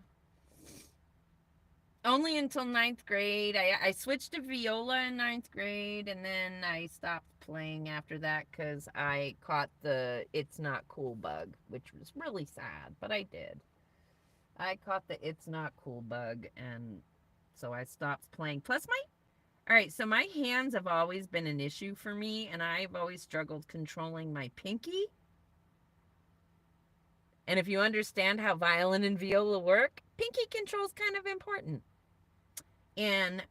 Speaker 1: Only until 9th grade. I switched to viola in 9th grade, and then I stopped playing after that because I caught the it's not cool bug, which was really sad, but I did. I caught the it's not cool bug, and so I stopped playing. Plus, all right, so my hands have always been an issue for me, and I've always struggled controlling my pinky. And if you understand how violin and viola work, pinky control is kind of important. And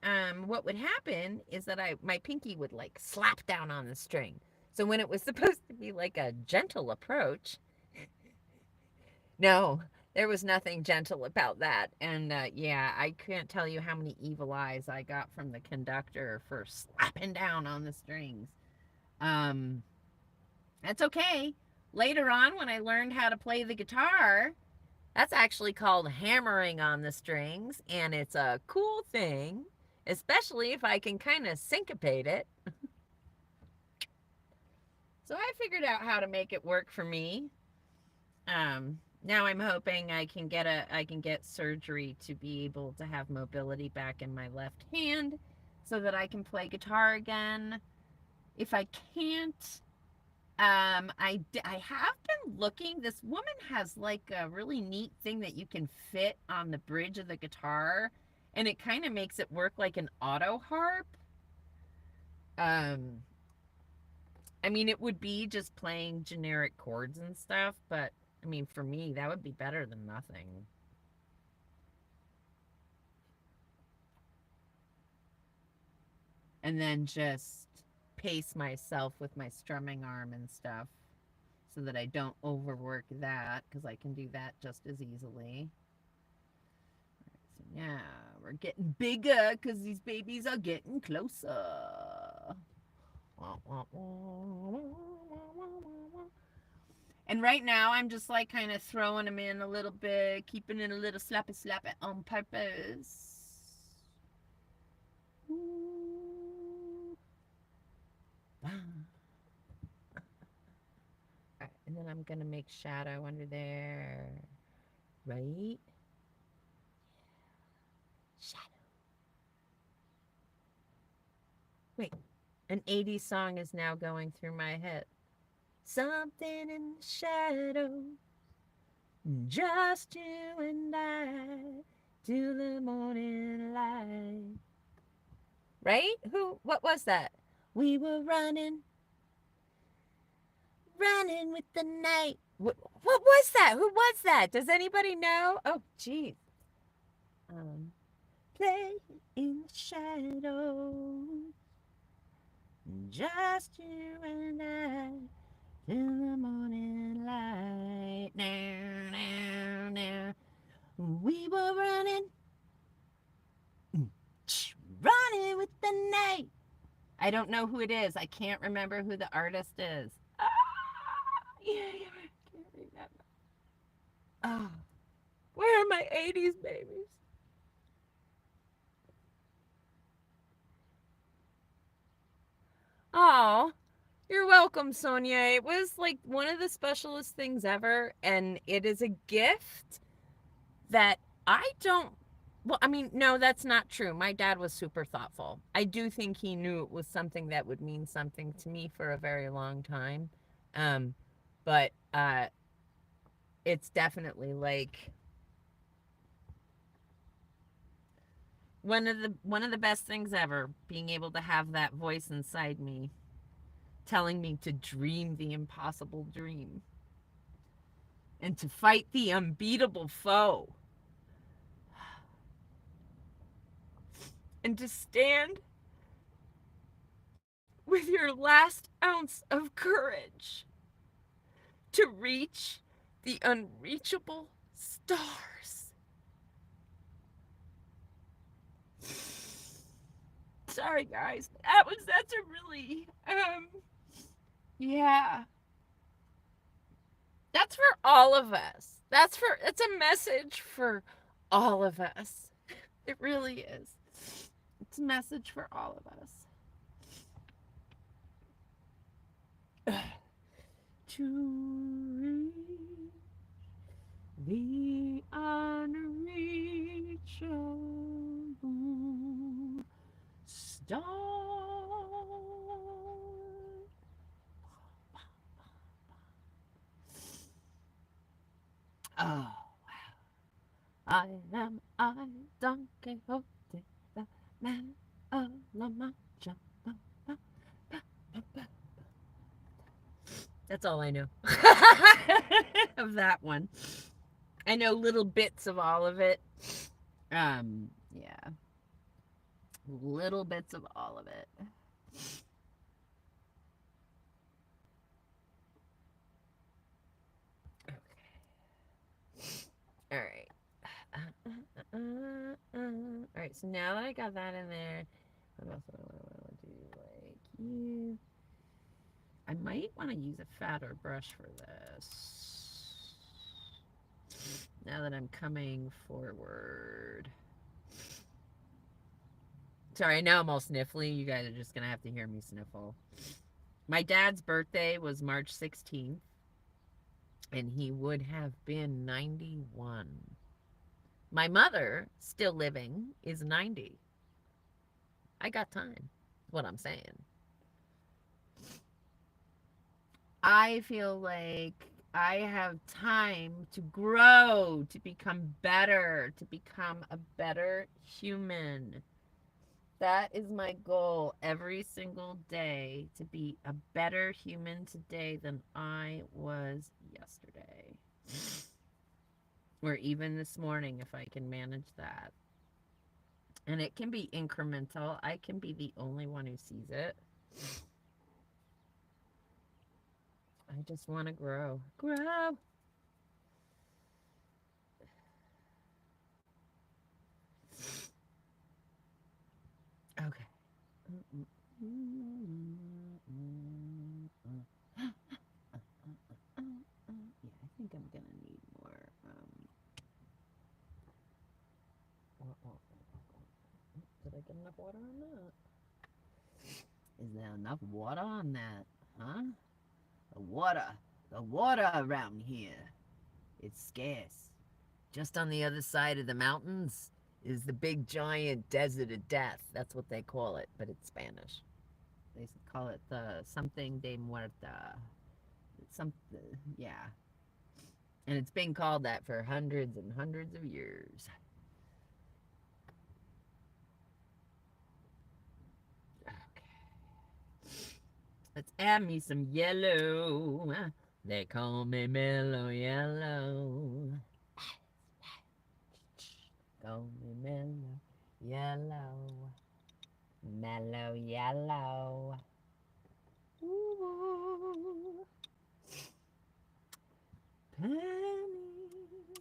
Speaker 1: what would happen is that my pinky would like slap down on the string. So when it was supposed to be like a gentle approach, no, there was nothing gentle about that. And yeah, I can't tell you how many evil eyes I got from the conductor for slapping down on the strings. That's okay. Later on, when I learned how to play the guitar, that's actually called hammering on the strings, and it's a cool thing, especially if I can kind of syncopate it. So I figured out how to make it work for me. Now I'm hoping I can get surgery to be able to have mobility back in my left hand so that I can play guitar again. If I can't, I have been looking. This woman has like a really neat thing that you can fit on the bridge of the guitar, and it kind of makes it work like an auto harp. Um, I mean, it would be just playing generic chords and stuff, but I mean, for me, that would be better than nothing. And then just pace myself with my strumming arm and stuff so that I don't overwork that because I can do that just as easily. So yeah, we're getting bigger because these babies are getting closer. And right now, I'm just like kind of throwing them in a little bit, keeping it a little slappy slappy on purpose. Right, and then I'm gonna make shadow under there, right? Shadow. Wait, an 80s song is now going through my head. Something in the shadow, just you and I, till the morning light. Right? Who? What was that? We were running with the night. What was that? Who was that? Does anybody know? Oh, geez. Play in the shadows, just you and I, till the morning light. Now, now, now. We were running with the night. I don't know who it is. I can't remember who the artist is. Ah, yeah, I can't remember. Oh, where are my 80s babies? Oh, you're welcome, Sonia. It was like one of the specialest things ever, and it is a gift that I don't. Well, I mean, no, that's not true. My dad was super thoughtful. I do think he knew it was something that would mean something to me for a very long time. Um, but it's definitely like one of the best things ever, being able to have that voice inside me telling me to dream the impossible dream and to fight the unbeatable foe and to stand with your last ounce of courage to reach the unreachable stars. Sorry guys, that's a really yeah. That's for all of us. It's a message for all of us. It really is. It's a message for all of us. To reach the unreachable star. Oh, I Don Quixote, the man of La Mancha. That's all I know of that one. I know little bits of all of it. Yeah. Little bits of all of it. Okay. All right. All right, so now that I got that in there, what else do I want to do? Like you. I might want to use a fatter brush for this. Now that I'm coming forward. Sorry, now I'm all sniffly. You guys are just going to have to hear me sniffle. My dad's birthday was March 16th, and he would have been 91. My mother, still living, is 90. I got time, what I'm saying. I feel like I have time to grow, to become better, to become a better human. That is my goal every single day, to be a better human today than I was yesterday. Or even this morning, if I can manage that. And it can be incremental. I can be the only one who sees it. I just want to grow. Grow. Okay. Yeah, I think I'm gonna need more. Did I get enough water on that? Is there enough water on that? Huh? The water around here, it's scarce. Just on the other side of the mountains is the big giant desert of death. That's what they call it, but it's Spanish. They call it the something de muerta. Some, yeah. And it's been called that for hundreds and hundreds of years. Okay. Let's add me some yellow. They call me Mellow Yellow. Call me Mellow Yellow. Mellow Yellow. Ooh. Pennies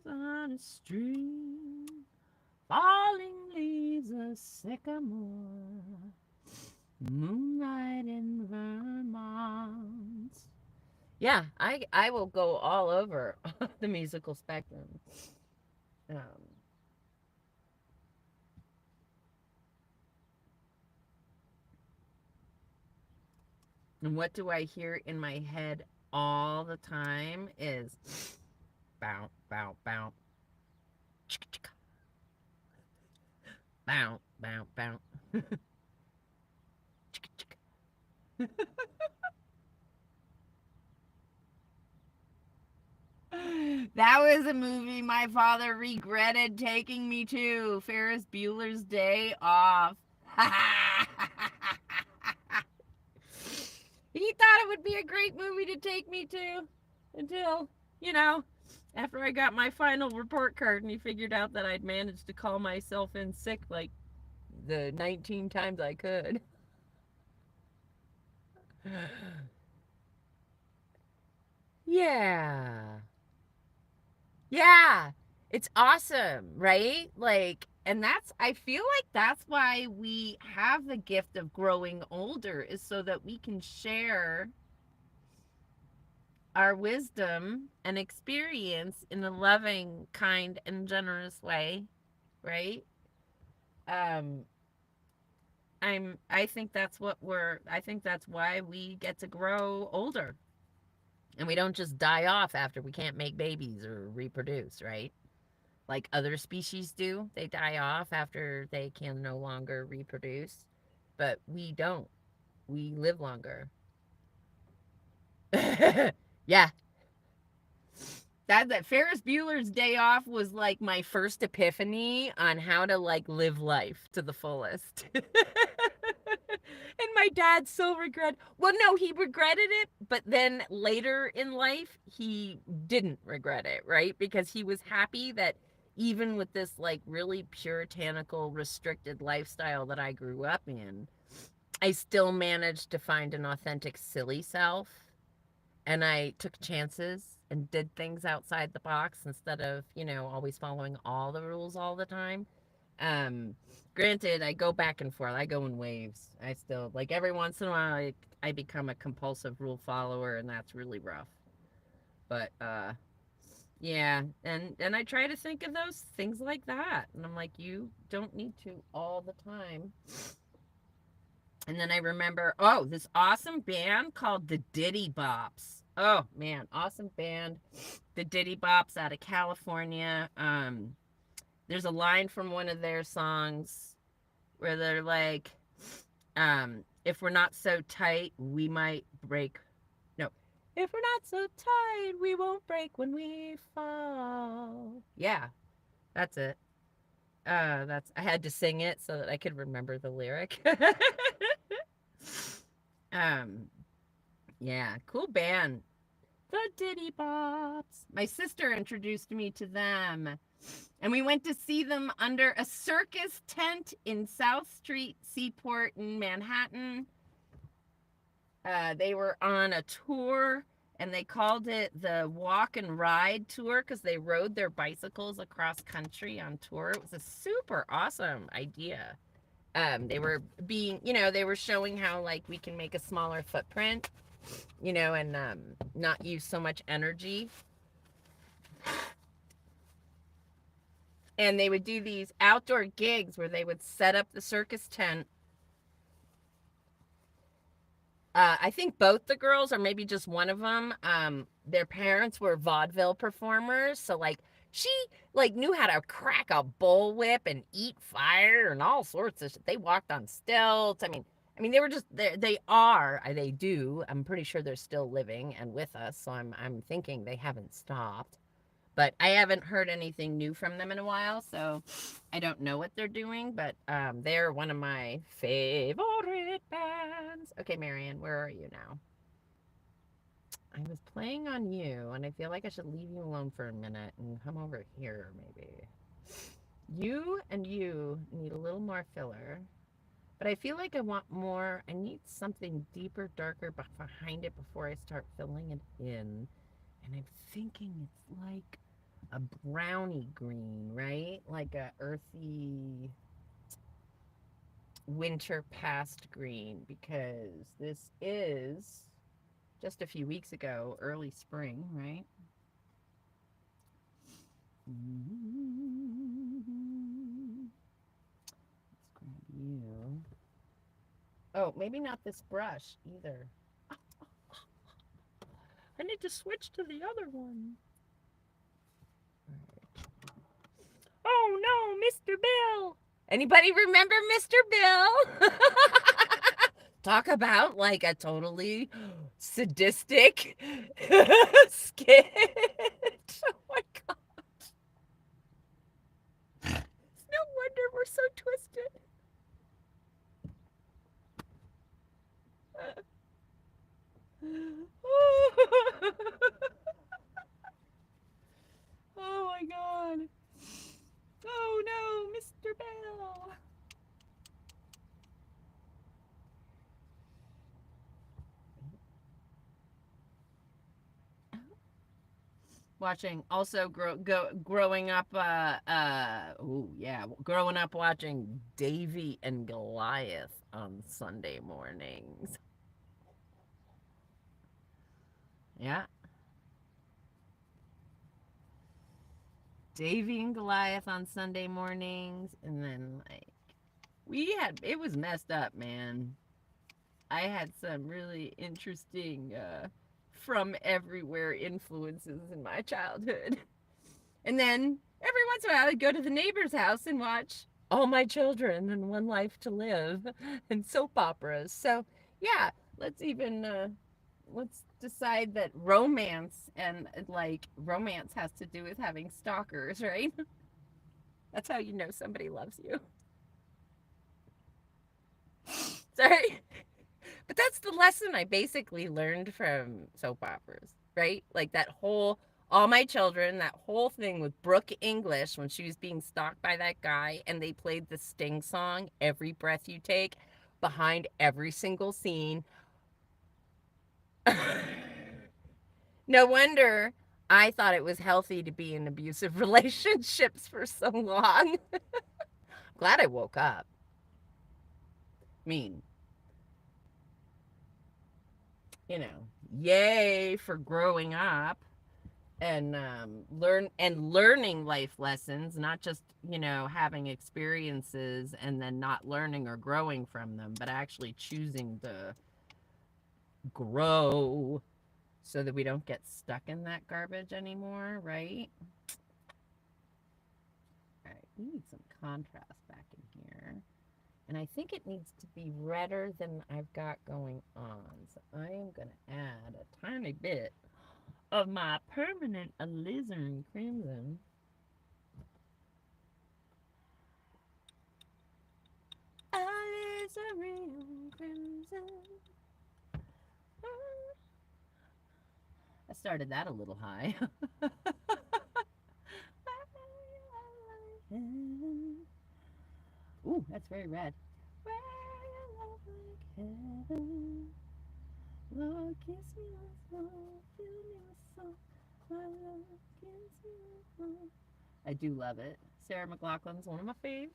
Speaker 1: on a stream, falling leaves of sycamore, moonlight in Vermont. Yeah, I will go all over the musical spectrum. And what do I hear in my head all the time is bow, bow, bow. Chicka, chicka. Bow, bow, bow. Chicka, chicka. That was a movie my father regretted taking me to. Ferris Bueller's Day Off. He thought it would be a great movie to take me to until, after I got my final report card and he figured out that I'd managed to call myself in sick like the 19 times I could. Yeah. Yeah. It's awesome, right? Like, and I feel like that's why we have the gift of growing older, is so that we can share our wisdom and experience in a loving, kind, and generous way, right? Um, I think I think that's why we get to grow older. And we don't just die off after we can't make babies or reproduce, right? Like other species do. They die off after they can no longer reproduce. But we don't. We live longer. Yeah. That Ferris Bueller's Day Off was like my first epiphany on how to like live life to the fullest. And my dad so no, he regretted it, but then later in life he didn't regret it, right? Because he was happy that even with this like really puritanical restricted lifestyle that I grew up in, I still managed to find an authentic silly self, and I took chances and did things outside the box instead of, always following all the rules all the time. Um, Granted, I go back and forth. I go in waves. I still, like, every once in a while, I become a compulsive rule follower, and that's really rough. But, yeah, and I try to think of those things like that. And I'm like, you don't need to all the time. And then I remember, this awesome band called the Diddy Bops. Oh man, awesome band, the Diddy Bops out of California. There's a line from one of their songs where they're like, if we're not so tight, we might break. No, if we're not so tight, we won't break when we fall. Yeah, that's it. I had to sing it so that I could remember the lyric. um, yeah, cool band. The Diddy Bops. My sister introduced me to them. And we went to see them under a circus tent in South Street Seaport in Manhattan. They were on a tour and they called it the Walk and Ride Tour because they rode their bicycles across country on tour. It was a super awesome idea. They were they were showing how like we can make a smaller footprint, and not use so much energy. And they would do these outdoor gigs where they would set up the circus tent. I think both the girls, or maybe just one of them, their parents were vaudeville performers. So like she like knew how to crack a bullwhip and eat fire and all sorts of shit. They walked on stilts. I mean, they were just they do. I'm pretty sure they're still living and with us. So I'm thinking they haven't stopped. But I haven't heard anything new from them in a while, so I don't know what they're doing, but they're one of my favorite bands. Okay, Marion, where are you now? I was playing on you, and I feel like I should leave you alone for a minute and come over here, maybe. You and you need a little more filler, but I feel like I want more. I need something deeper, darker behind it before I start filling it in. And I'm thinking it's like a brownie green, right? Like a earthy winter past green, because this is just a few weeks ago, early spring, right? Let's grab you. Oh, maybe not this brush either. I need to switch to the other one. Oh no, Mr. Bill. Anybody remember Mr. Bill? Talk about like a totally sadistic skit. Oh my god. No wonder we're so twisted. Oh my god. Oh no, Mr. Bell. Watching also growing up growing up watching Davy and Goliath on Sunday mornings. Yeah. Davy and Goliath on Sunday mornings, and then like it was messed up, man. I had some really interesting from everywhere influences in my childhood. And then every once in a while I'd go to the neighbor's house and watch All My Children and One Life to Live and soap operas. So yeah, let's decide that romance has to do with having stalkers, right? That's how you know somebody loves you. Sorry. But that's the lesson I basically learned from soap operas, right? Like that whole All My Children, that whole thing with Brooke English when she was being stalked by that guy, and they played the Sting song, Every Breath You Take, behind every single scene. No wonder I thought it was healthy to be in abusive relationships for so long. Glad I woke up. I mean, yay for growing up and learning life lessons, not just having experiences and then not learning or growing from them, but actually choosing to grow so that we don't get stuck in that garbage anymore, right? All right, we need some contrast back in here. And I think it needs to be redder than I've got going on. So I am going to add a tiny bit of my permanent alizarin crimson. Marion Crimson. I started that a little high. Ooh, that's very red. Where your love like heaven. Lord, kiss me once more, fill me with song. My love, kiss me once more. I do love it. Sarah McLachlan's one of my faves.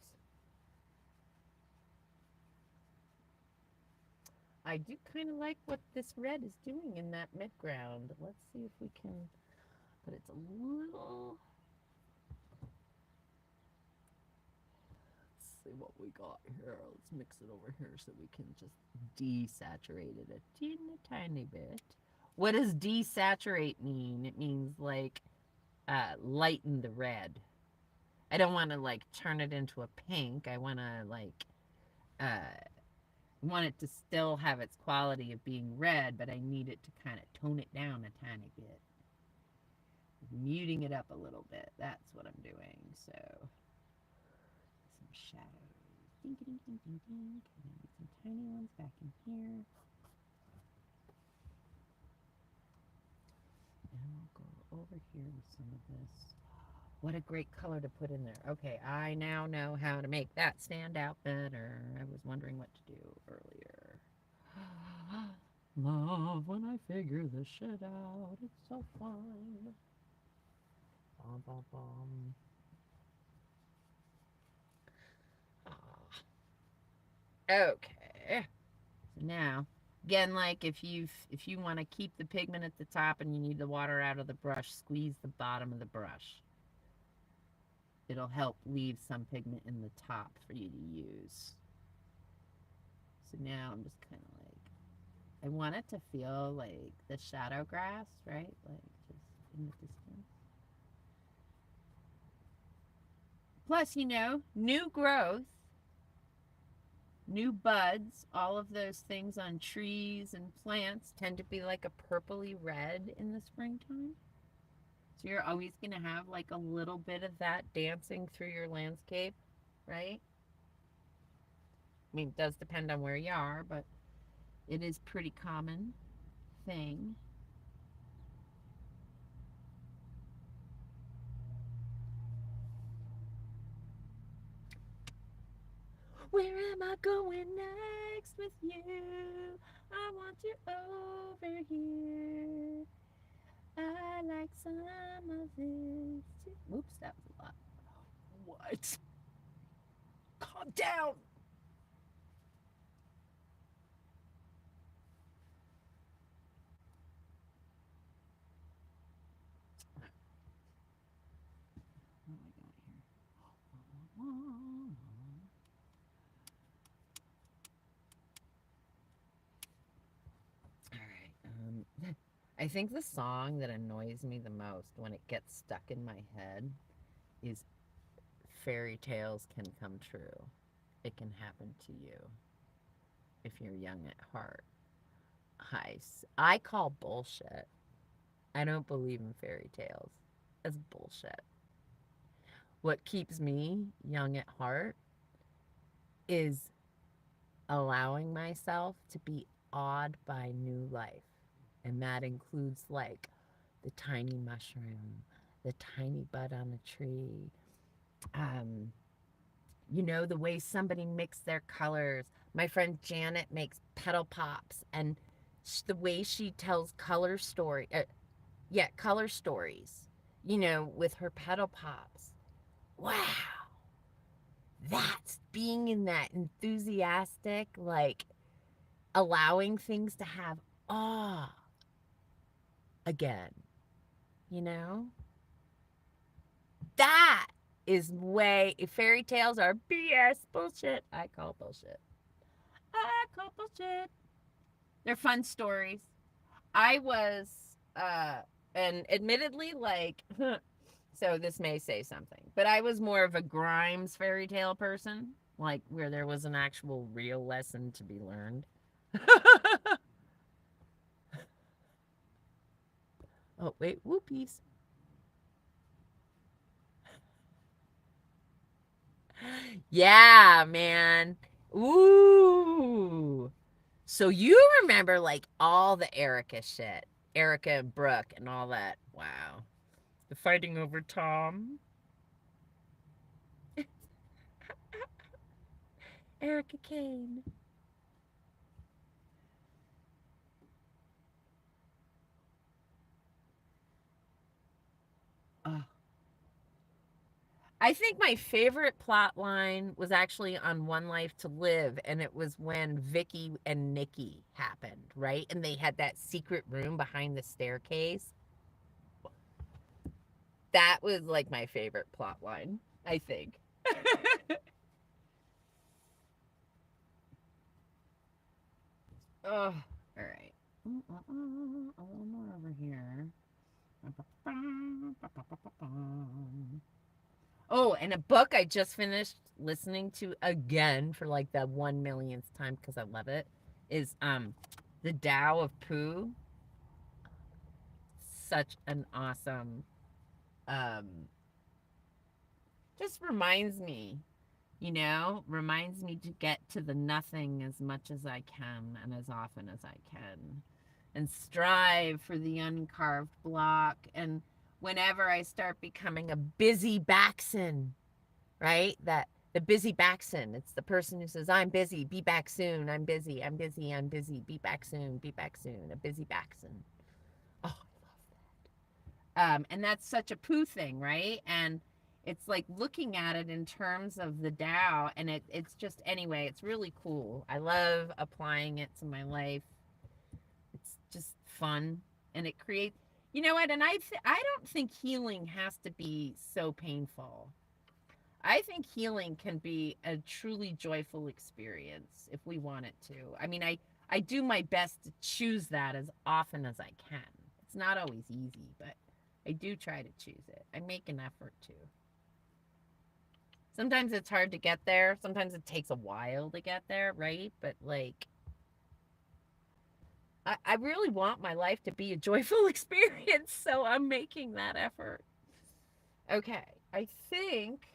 Speaker 1: I do kind of like what this red is doing in that midground. Let's see if we can, but it's a little. Let's see what we got here. Let's mix it over here so we can just desaturate it a teeny tiny bit. What does desaturate mean? It means like lighten the red. I don't want to like turn it into a pink. I want to like want it to still have its quality of being red, but I need it to kind of tone it down a tiny bit. Muting it up a little bit. That's what I'm doing. So some shadows. Ding, ding, ding, ding, ding. Some tiny ones back in here. And we'll go over here with some of this. What a great color to put in there. Okay, I now know how to make that stand out better. I was wondering what to do earlier. Love when I figure this shit out. It's so fun. Bom, bom, bom. Okay. So now, again, like if you want to keep the pigment at the top and you need the water out of the brush, squeeze the bottom of the brush. It'll help leave some pigment in the top for you to use. So now I'm just kind of like, I want it to feel like the shadow grass, right? Like just in the distance. Plus, you know, new growth, new buds, all of those things on trees and plants tend to be like a purpley red in the springtime. So you're always going to have like a little bit of that dancing through your landscape, right? I mean, it does depend on where you are, but it is pretty common thing. Where am I going next with you? I want you over here. I like some of this too. Oops, that was a lot. What? Calm down. What am I doing here? All right. I think the song that annoys me the most when it gets stuck in my head is fairy tales can come true. It can happen to you if you're young at heart. I call bullshit. I don't believe in fairy tales. That's bullshit. What keeps me young at heart is allowing myself to be awed by new life. And that includes like the tiny mushroom, the tiny bud on a tree, you know, the way somebody mixed their colors. My friend Janet makes petal pops, and the way she tells color stories, you know, with her petal pops. Wow. That's being in that enthusiastic, like allowing things to have awe again, you know? That is way, fairy tales are BS bullshit. I call bullshit. They're fun stories. I was, and admittedly, like, so this may say something, but I was more of a Grimes fairy tale person, like where there was an actual real lesson to be learned. Oh, wait, whoopies. Yeah, man. Ooh, So you remember like all the Erica shit, Erica and Brooke and all that. Wow. The fighting over Tom. Erica Kane. Oh. I think my favorite plot line was actually on One Life to Live, and it was when Vicky and Nikki happened, right? And they had that secret room behind the staircase. That was like my favorite plot line, I think. Oh, all right. A little more over here. Oh, and a book I just finished listening to again for like the 1 millionth time because I love it is The Tao of Pooh. Such an awesome um just reminds me, reminds me to get to the nothing as much as I can and as often as I can and strive for the uncarved block. And whenever I start becoming a busy Baxon, right? That the busy Baxon, it's the person who says, I'm busy, be back soon, I'm busy, I'm busy, I'm busy, be back soon, a busy Baxon. Oh, I love and that's such a poo thing, right? And it's like looking at it in terms of the Tao, and it's just anyway, it's really cool. I love applying it to my life. It's just fun, and it creates, you know what? And I don't think healing has to be so painful. I think healing can be a truly joyful experience if we want it to. I mean, I do my best to choose that as often as I can. It's not always easy, but I do try to choose it. I make an effort to. Sometimes it's hard to get there. Sometimes it takes a while to get there, right? But like, I really want my life to be a joyful experience, so I'm making that effort. Okay, I think,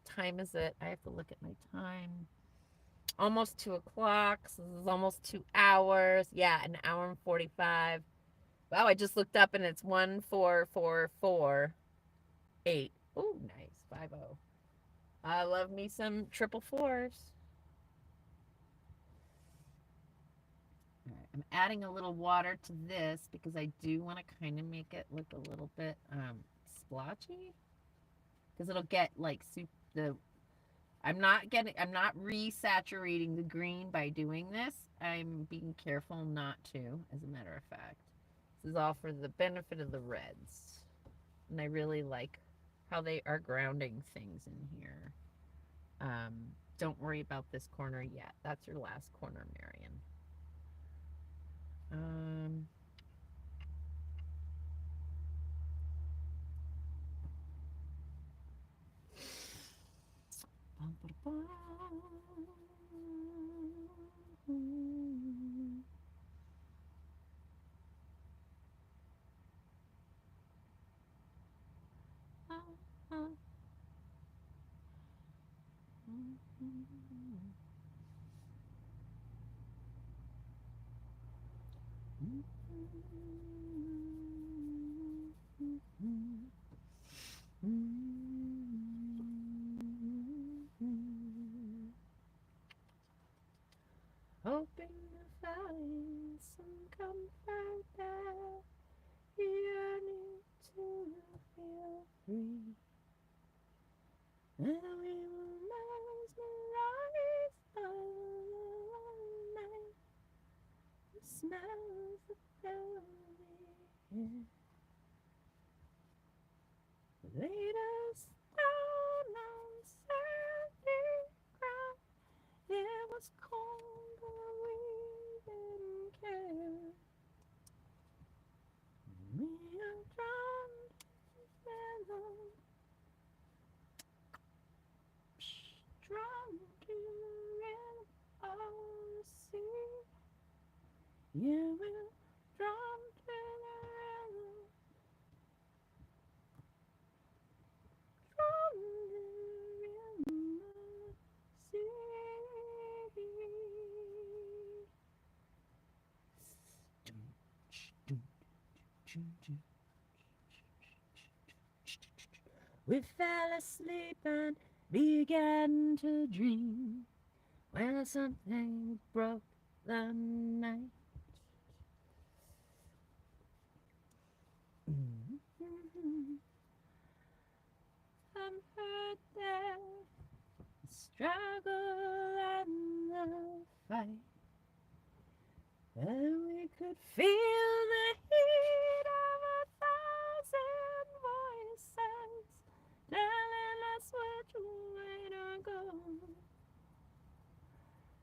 Speaker 1: time is it? I have to look at my time. Almost 2 o'clock. So this is almost 2 hours. Yeah, an hour and 45. Wow, I just looked up and it's 14448. Oh, nice. 50. I love me some triple fours. All right, I'm adding a little water to this because I do want to kind of make it look a little bit splotchy. Because it'll get like I'm not resaturating the green by doing this. I'm being careful not to, as a matter of fact. This is all for the benefit of the reds. And I really like how they are grounding things in here. Don't worry about this corner yet. That's your last corner, Marion. Um, hoping to find some comfort there, yearning to feel free. And we will mesmerize by the night, the smells of velvet laid us down on sandy ground. It was cold, but we didn't care. We are drawn together, drawn to the rhythm of the sea. Yeah, we're drawn to the rhythm, drawn to the rhythm of the sea. We fell asleep and began to dream when something broke the night. I'm hurt there, the struggle and the fight. And we could feel the heat of 1,000 voices telling us which way to go.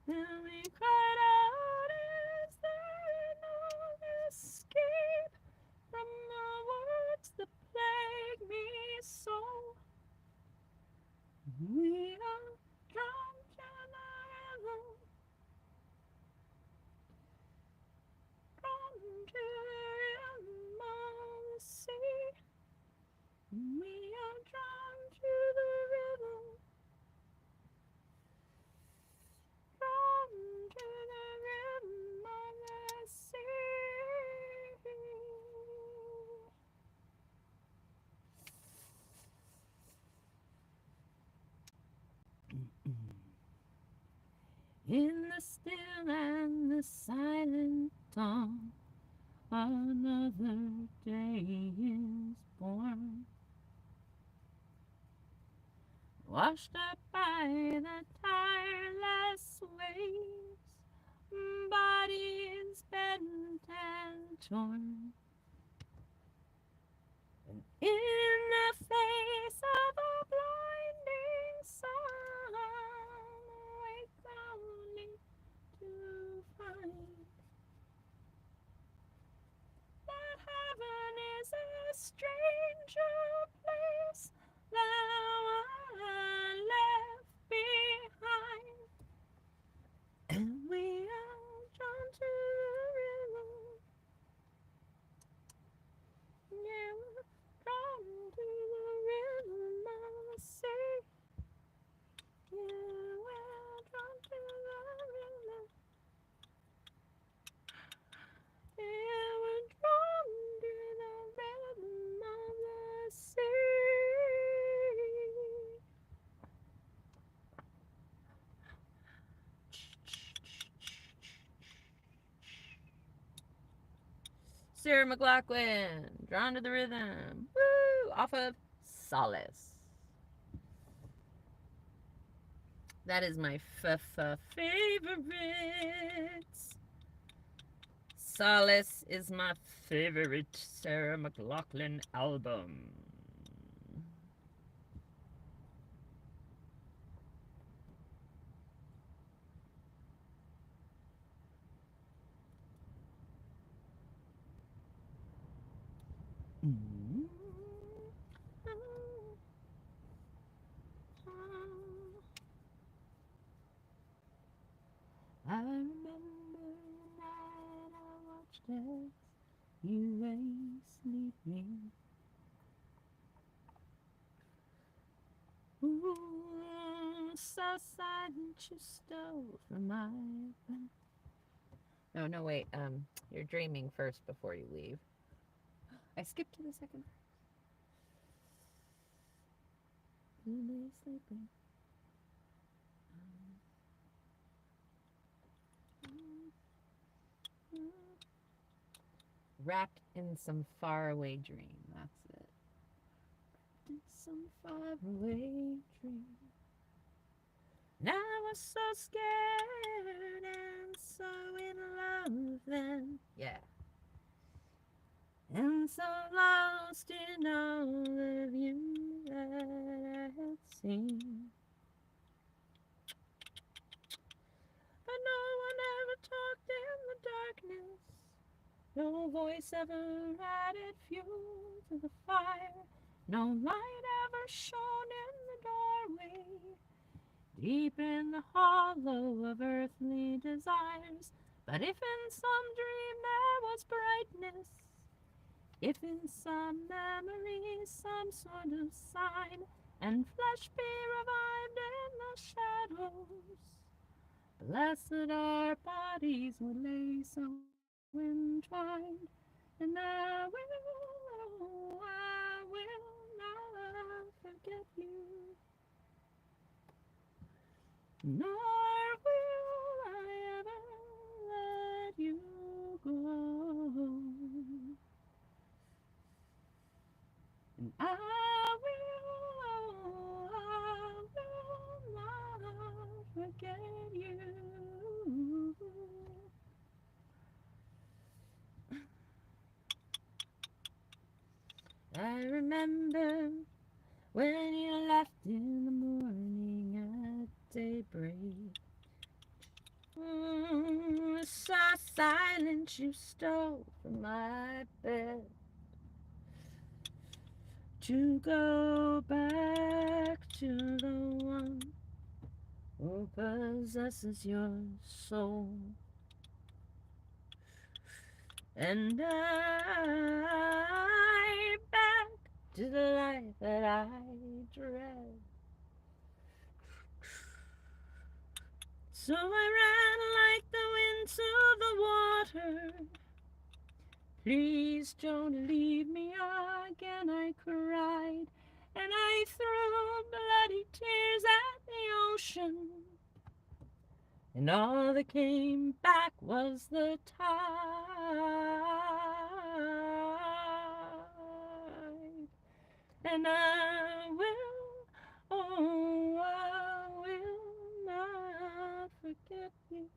Speaker 1: Then we cried out, is there no escape from the words that plague me so? We are drawn to the rhythm, drawn to the rhythm of the sea. We are drawn to the rhythm, drawn to the rhythm of the sea. In the still and the silent dawn, another day is born, washed up by the tireless waves, bodies bent and torn. And in the face of a blinding sun, wake only to find that heaven is a stranger place thou art left behind. And we are drawn to the rhythm, yeah, we're drawn to the rhythm of the sea. Yeah, we're drawn to the rhythm. Yeah, we're drawn to the rhythm of the sea. Sarah McLachlan, Drawn to the Rhythm. Woo! Off of Solace. That is my favorites. Solace is my favorite Sarah McLachlan album. I remember the night I watched as you lay sleeping. Ooh, so silent you stole from my bed. No, wait. You're dreaming first before you leave. I skipped to the second verse. You lay sleeping. Wrapped in some faraway dream. That's it. Wrapped in some faraway dream. Now I was so scared and so in love then. Yeah. And so lost in all of you that I had seen. But no one ever talked in the darkness. No voice ever added fuel to the fire. No light ever shone in the doorway. Deep in the hollow of earthly desires. But if in some dream there was brightness, if in some memory some sort of sign, and flesh be revived in the shadows, blessed our bodies would lay so entwined, and And I will not forget you. Nor will I ever let you go. And I will not forget you. I remember when you left in the morning at daybreak. So silent you stole from my bed to go back to the one who possesses your soul. And I back to the life that I dread. So I ran like the wind to the water. Please don't leave me again, I cried, and I threw bloody tears at the ocean. And all that came back was the tide. And I will not forget you.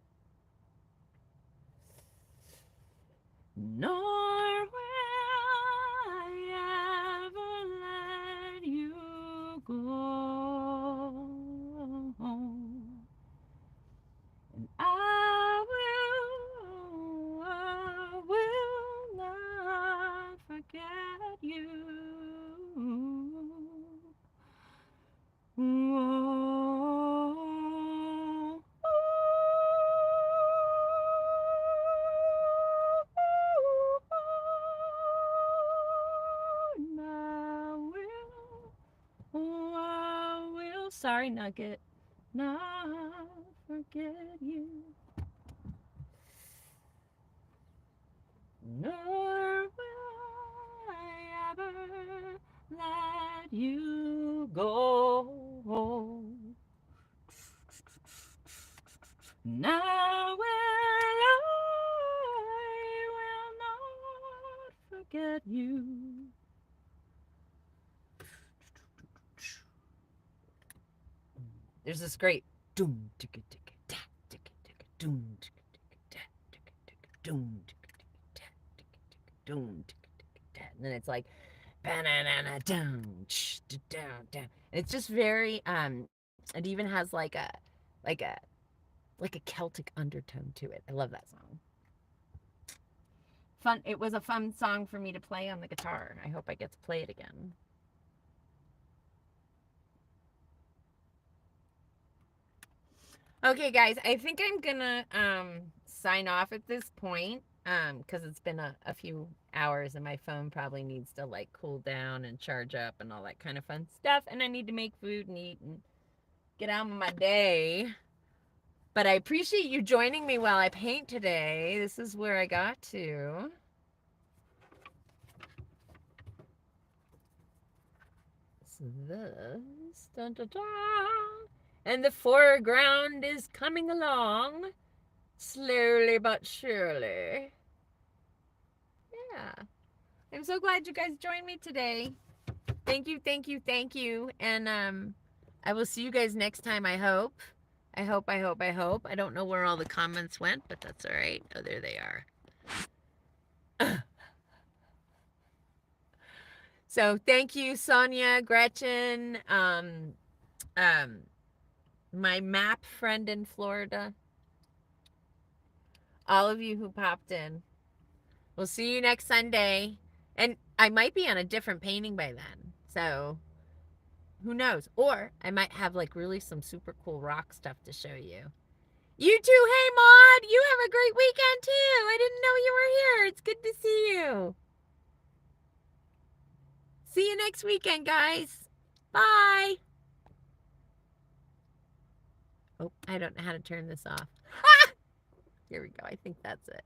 Speaker 1: Nor will I ever let you go. And I will not forget you. Sorry, Nugget. Not forget you. Nor will I ever let you go. Now I will not forget you. There's this great doom ticka ticka ta ticka ticka doom ticka ticka ta ticka ticka doom ticka ticka ta ticka ticka doom ticka ticka ta, and then it's like banana down down down. It's just very it even has like a Celtic undertone to it. I love that song. Fun. It was a fun song for me to play on the guitar. I hope I get to play it again. Okay, guys, I think I'm gonna sign off at this point because it's been a few hours and my phone probably needs to like cool down and charge up and all that kind of fun stuff, and I need to make food and eat and get on with my day. But I appreciate you joining me while I paint today. This is where I got to. So this, dun, dun, dun. And the foreground is coming along, slowly but surely. Yeah. I'm so glad you guys joined me today. Thank you, thank you, thank you. And I will see you guys next time, I hope. I hope. I don't know where all the comments went, but that's all right. Oh, there they are. So thank you, Sonia, Gretchen, my map friend in Florida, all of you who popped in. We'll see you next Sunday. And I might be on a different painting by then. So who knows? Or I might have like really some super cool rock stuff to show you. You too. Hey, Maud. You have a great weekend too. I didn't know you were here. It's good to see you. See you next weekend, guys. Bye. Oh, I don't know how to turn this off. Here we go. I think that's it.